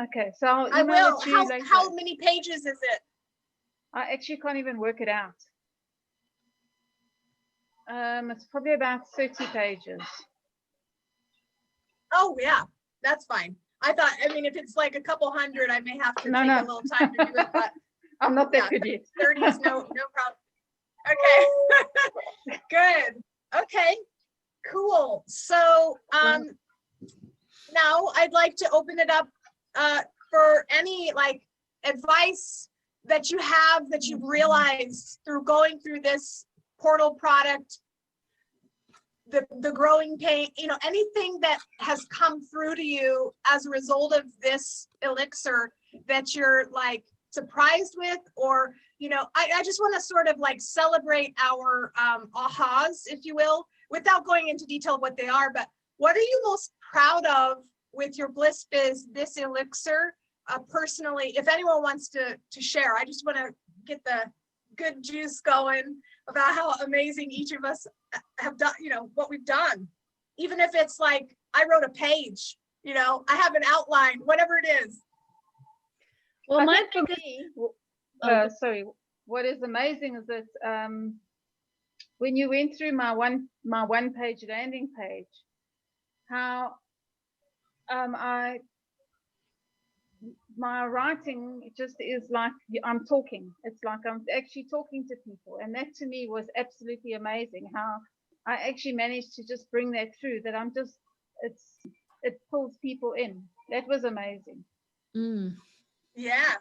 Okay, so I will. How many pages is it? I actually can't even work it out. It's probably about 30 pages. Oh yeah, that's fine. I mean, if it's like a couple hundred, I may have to take a little time to do it, but I'm not that good yet. 30 is no problem. Okay, good. Okay, cool. So now I'd like to open it up for any like advice that you have that you've realized through going through this portal product, the growing pain, you know, anything that has come through to you as a result of this elixir that you're like surprised with, or, you know, I just want to sort of like celebrate our ahas, if you will, without going into detail of what they are, but what are you most proud of with your Bliss Biz, this elixir, personally? If anyone wants to share, I just want to get the good juice going about how amazing each of us have done, you know, what we've done. Even if it's like, I wrote a page, you know, I have an outline, whatever it is. Well, for me, sorry, what is amazing is that when you went through my one page landing page, how my writing just is like I'm talking. It's like I'm actually talking to people, and that to me was absolutely amazing. How I actually managed to just bring that through. That I'm just it pulls people in. That was amazing. Yeah,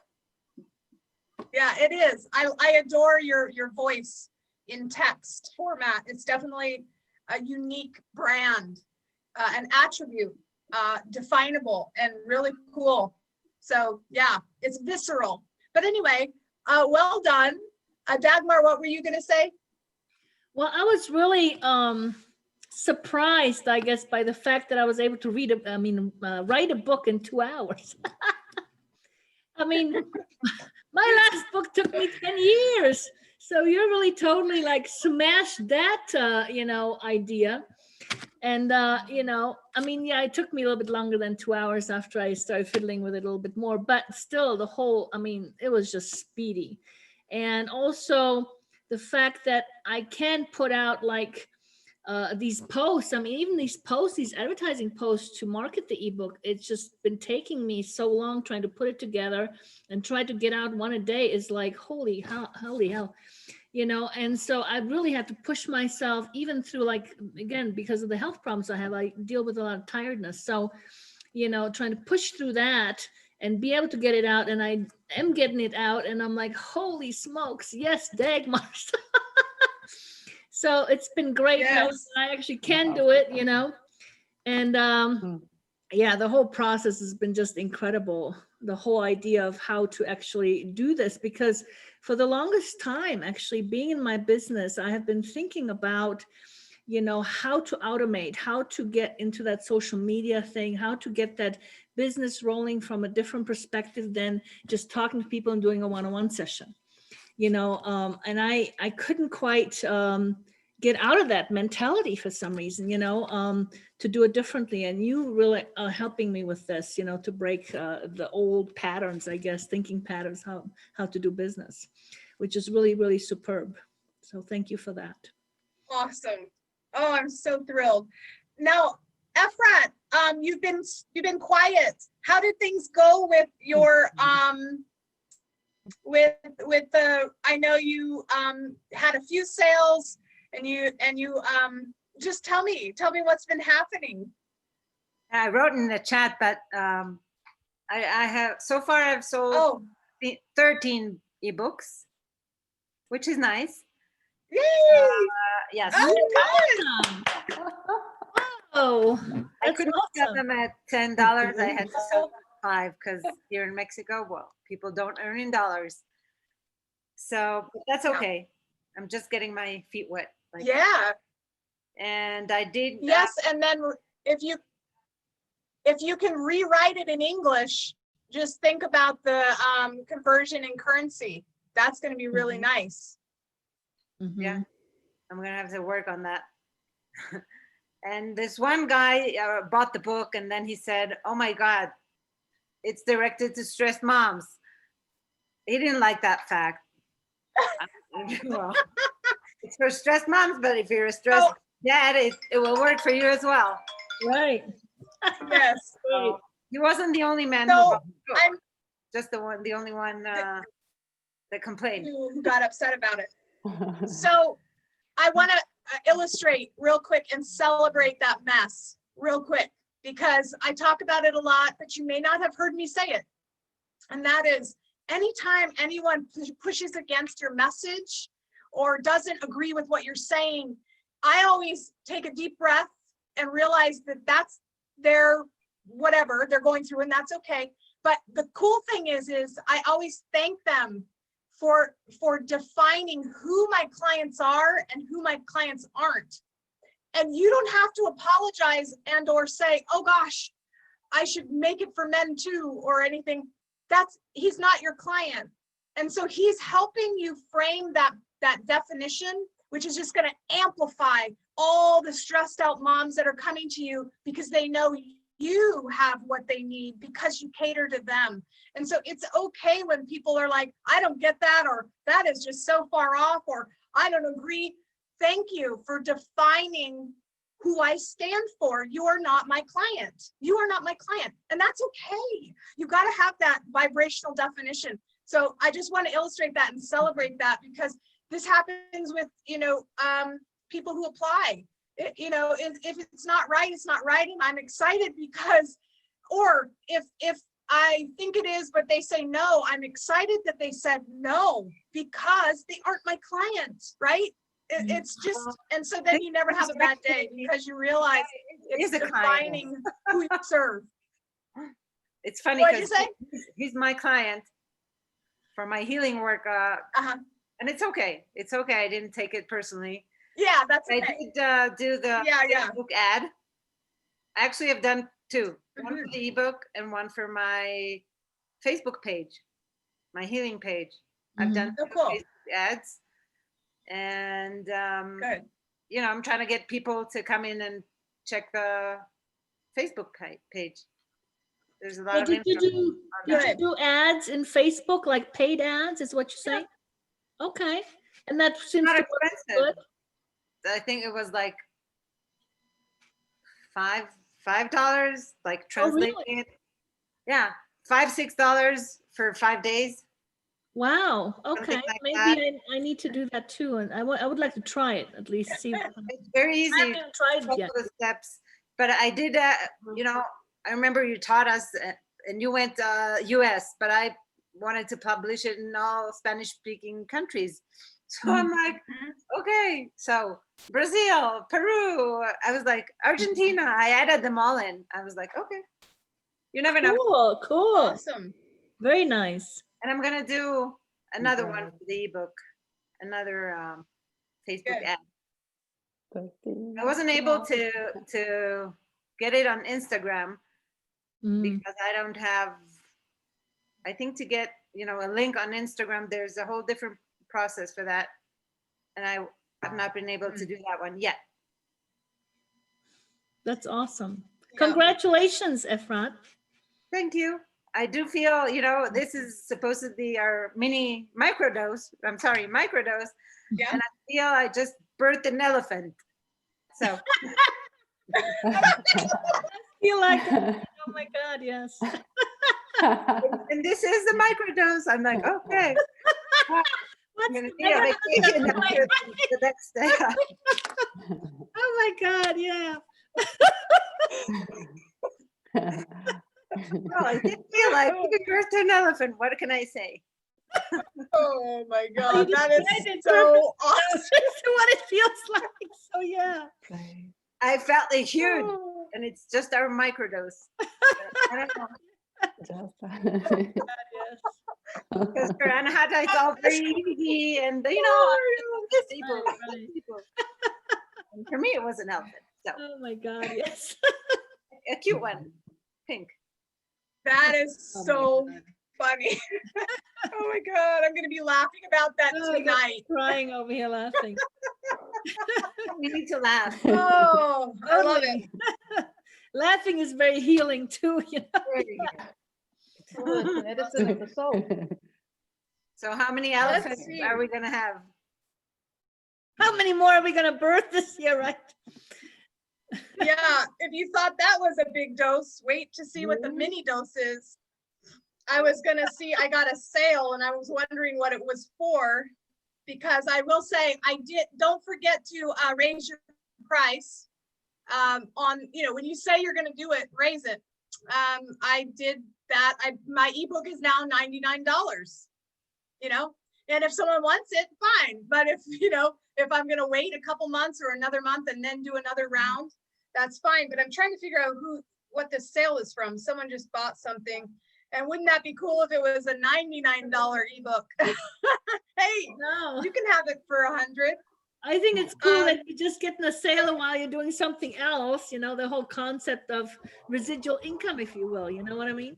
it is. I adore your voice in text format. It's definitely a unique brand, an attribute, definable and really cool. So yeah, it's visceral. But anyway, well done. Dagmar, what were you going to say? Well, I was really surprised, I guess, by the fact that I was able to write a book in 2 hours. I mean, my last book took me 10 years. So you're really totally like smashed that, idea. And, I mean, yeah, it took me a little bit longer than 2 hours after I started fiddling with it a little bit more, but still it was just speedy. And also the fact that I can put out like these posts, I mean, even these posts, these advertising posts to market the ebook, it's just been taking me so long trying to put it together and try to get out one a day is like, holy hell. And so I really have to push myself even through, like, again, because of the health problems I have, I deal with a lot of tiredness. So, trying to push through that and be able to get it out. And I am getting it out and I'm like, holy smokes. Yes, Dagmar. So it's been great. Yes. I actually can do it, and the whole process has been just incredible. The whole idea of how to actually do this, because for the longest time, actually being in my business, I have been thinking about, you know, how to automate, how to get into that social media thing, how to get that business rolling from a different perspective than just talking to people and doing a one-on-one session, you know. And I couldn't quite get out of that mentality for some reason, you know, to do it differently. And you really are helping me with this, you know, to break the old patterns, I guess, thinking patterns, how to do business, which is really, really superb. So thank you for that. Awesome. Oh, I'm so thrilled. Now, Efrat, you've been quiet. How did things go with your with the, I know you had a few sales, and you just tell me what's been happening. I wrote in the chat, but I have, so far I've sold 13 ebooks, which is nice. Yay! Yes. Oh, good. Oh, I couldn't sell them at $10. I had to sell them at $5 because here in Mexico, well, people don't earn in dollars. So but that's okay. I'm just getting my feet wet. Like, yeah. And I did. Yes, and then if you can rewrite it in English, just think about the conversion in currency. That's going to be really nice. Yeah, I'm gonna have to work on that. And this one guy bought the book, and then he said, "Oh my God, it's directed to stressed moms." He didn't like that fact. Well, it's for stressed moms, but if you're a stressed dad, it will work for you as well. Right. Yes. So he wasn't the only man who bought the book. I'm just the only one that complained. Who got upset about it. So I want to illustrate real quick and celebrate that mess real quick, because I talk about it a lot, but you may not have heard me say it. And that is, anytime anyone pushes against your message or doesn't agree with what you're saying, I always take a deep breath and realize that that's their whatever they're going through, and that's okay. But the cool thing is I always thank them for defining who my clients are and who my clients aren't. And you don't have to apologize and or say, oh gosh, I should make it for men too, or anything. He's not your client. And so he's helping you frame that definition, which is just going to amplify all the stressed out moms that are coming to you because they know you have what they need because you cater to them. And so it's okay when people are like, I don't get that, or that is just so far off, or I don't agree. Thank you for defining who I stand for. You are not my client. You are not my client. And that's okay. You got to have that vibrational definition. So I just want to illustrate that and celebrate that, because this happens with, people who apply. If it's not right, it's not right. And I'm excited because, or if I think it is, but they say no, I'm excited that they said no, because they aren't my clients, right? It's just, and so then you never have a bad day because you realize it's defining who you serve. It's funny because he's my client for my healing work. And it's okay. It's okay. I didn't take it personally. Yeah, that's okay. I did do the Facebook ad. I actually have done two. One for the ebook and one for my Facebook page, my healing page. I've done Facebook ads. And, good. I'm trying to get people to come in and check the Facebook page. There's a lot of did you do ads in Facebook, like paid ads is what you say? Yeah. Okay. And that seems not to expensive. Good. I think it was like $5, like translating it. Yeah, $5-6 for 5 days. Wow. Okay. Like maybe I need to do that too, and I would like to try it at least. See. It's very easy. I haven't tried it yet. The steps, but I did. I remember you taught us, and you went US, but I wanted to publish it in all Spanish-speaking countries. So I'm like, okay. So Brazil, Peru. I was like, Argentina. I added them all in. I was like, okay. You never know. Cool. Awesome. Very nice. And I'm gonna do another one for the ebook, another Facebook ad. I wasn't able to get it on Instagram because I don't have, I think to get, a link on Instagram, there's a whole different process for that. And I have not been able to do that one yet. That's awesome. Yeah. Congratulations, Efrat. Thank you. I do feel, this is supposed to be our microdose. Yeah. And I feel I just birthed an elephant. So. I feel like, oh my God, yes. And this is the microdose. I'm like, okay. I'm gonna need a vacation after the next day. Oh my God, yeah. No, I did feel like giving birth to an elephant. What can I say? Oh my You God, that is described it so perfectly. awesome. That's what it feels like. So yeah. I felt it huge, Oh, and it's just our microdose. I don't know. yes. Because for Anahata, it's all very easy, and Right, people. And for me, it was an elephant. So oh my God, yes. a cute one, pink. That is Oh my so God. funny. Oh my God, I'm gonna be laughing about that Oh, I'm tonight. crying over here laughing. We need to laugh. Oh, I love it. Totally. Laughing is very healing too, Oh, it's an medicine of the soul. So how many Let's elephants see. are we gonna have? How many more are we gonna birth this year, right? Yeah, if you thought that was a big dose, wait to see what the mini dose is. I was gonna see, I got a sale and I was wondering what it was for, because I will say don't forget to raise your price on, when you say you're gonna do it, raise it. I did that. My ebook is now $99, and if someone wants it, fine. But if I'm gonna wait a couple months or another month and then do another round, that's fine. But I'm trying to figure out what the sale is from. Someone just bought something. And wouldn't that be cool if it was a $99 ebook? Hey, No, you can have it for $100. I think it's cool that you're just getting a sale while you're doing something else, the whole concept of residual income, if you will, you know what I mean?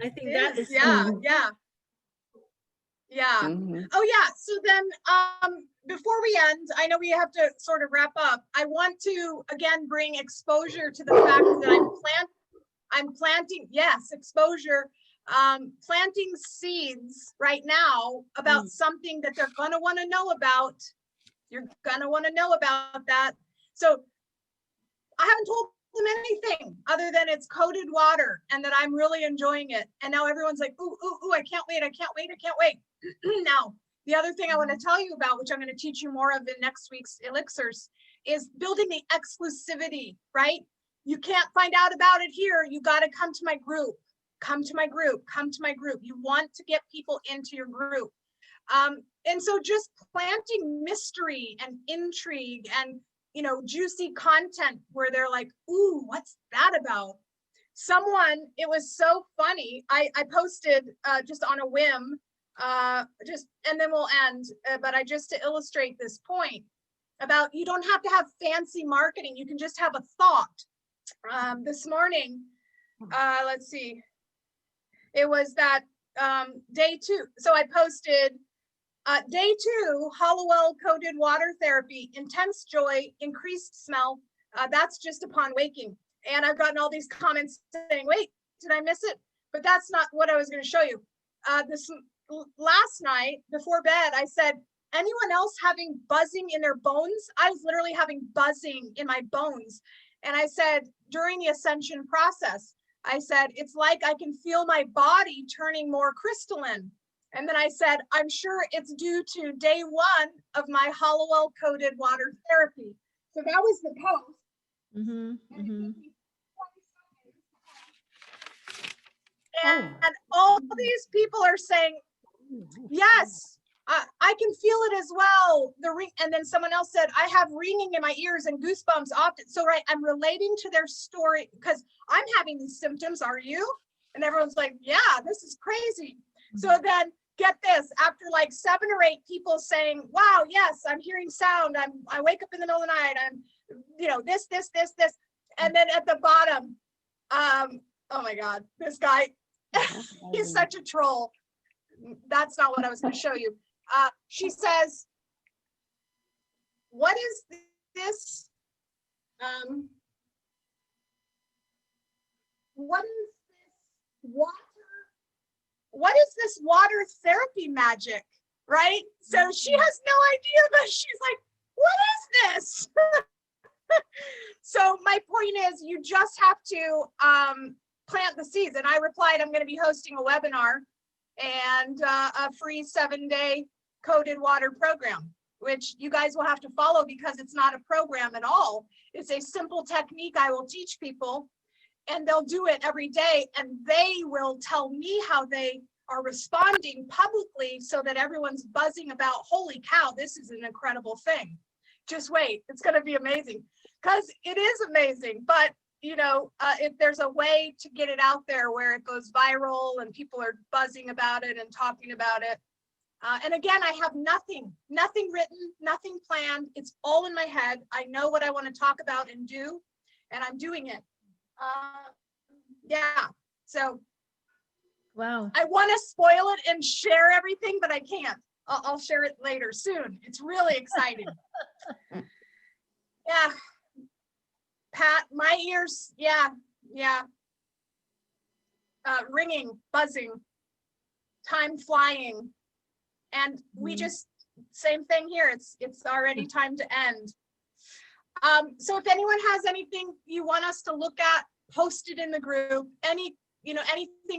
I think that is Yeah. Oh yeah, so then before we end, I know we have to sort of wrap up. I want to again bring exposure to the fact that I'm planting, yes, exposure, planting seeds right now about something that they're gonna want to know about. You're gonna want to know about that. So I haven't told them anything other than it's coated water and that I'm really enjoying it. And now everyone's like, ooh, I can't wait. Now, the other thing I want to tell you about, which I'm going to teach you more of in next week's Elixirs, is building the exclusivity, right? You can't find out about it here. You got to come to my group. Come to my group. You want to get people into your group. And so just planting mystery and intrigue and, juicy content where they're like, ooh, what's that about? It was so funny. I posted just on a whim, and then we'll end, but just to illustrate this point about you don't have to have fancy marketing. You can just have a thought. This morning, let's see, it was that day 2. So I posted day 2, Hollowell coated water therapy, intense joy, increased smell. That's just upon waking. And I've gotten all these comments saying, wait, did I miss it? But that's not what I was going to show you. This last night before bed, I said, anyone else having buzzing in their bones? I was literally having buzzing in my bones. And I said, during the ascension process, I said, it's like I can feel my body turning more crystalline. And then I said, I'm sure it's due to day 1 of my Hollowell coated water therapy. So that was the post. And all these people are saying, yes, I can feel it as well. The ring, and then someone else said, I have ringing in my ears and goosebumps often. So I'm relating to their story because I'm having these symptoms. Are you? And everyone's like, yeah, this is crazy. So then get this, after like 7 or 8 people saying, wow, yes, I'm hearing sound. I wake up in the middle of the night. I'm, you know, this. And then at the bottom, oh my God, this guy, he's such a troll. That's not what I was going to show you. She says, what is this? What is this water? What is this water therapy magic? Right? So she has no idea, but she's like, what is this? So my point is, you just have to plant the seeds. And I replied, I'm going to be hosting a webinar and a free 7-day coded water program, which you guys will have to follow because it's not a program at all. It's a simple technique I will teach people, and they'll do it every day, and they will tell me how they are responding publicly so that everyone's buzzing about, holy cow, this is an incredible thing. Just wait, it's going to be amazing, because it is amazing. But you know, if there's a way to get it out there where it goes viral and people are buzzing about it and talking about it. And again, I have nothing written, nothing planned. It's all in my head. I know what I want to talk about and do, and I'm doing it. Yeah, so Wow. I want to spoil it and share everything, but I can't. I'll share it later soon. It's really exciting. Yeah. Pat, my ears, yeah. Ringing, buzzing, time flying. And we just, same thing here. It's already time to end. So if anyone has anything you want us to look at, post it in the group. Anything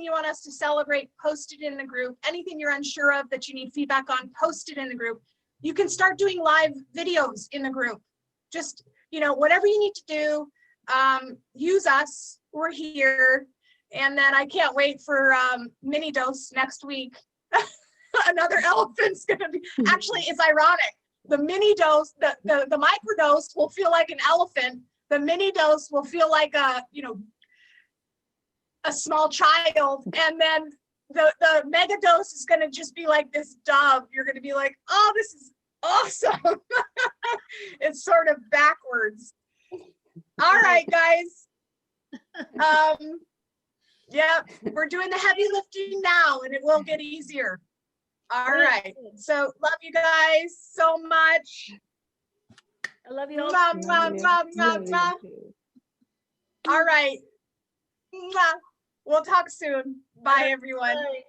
you want us to celebrate, post it in the group. Anything you're unsure of that you need feedback on, post it in the group. You can start doing live videos in the group. Just, whatever you need to do, use us, we're here. And then I can't wait for mini dose next week. Another elephant's gonna be, actually it's ironic. The mini dose, the microdose will feel like an elephant. The mini dose will feel like a small child. And then the mega dose is gonna just be like this dove. You're gonna be like, oh, this is awesome. It's sort of backwards. All right, guys. Yeah, we're doing the heavy lifting now, and it will get easier. All right. So love you guys so much. I love you all. Mwah, mwah, mwah, mwah, mwah. All right. Mwah. We'll talk soon. Bye, everyone. Bye.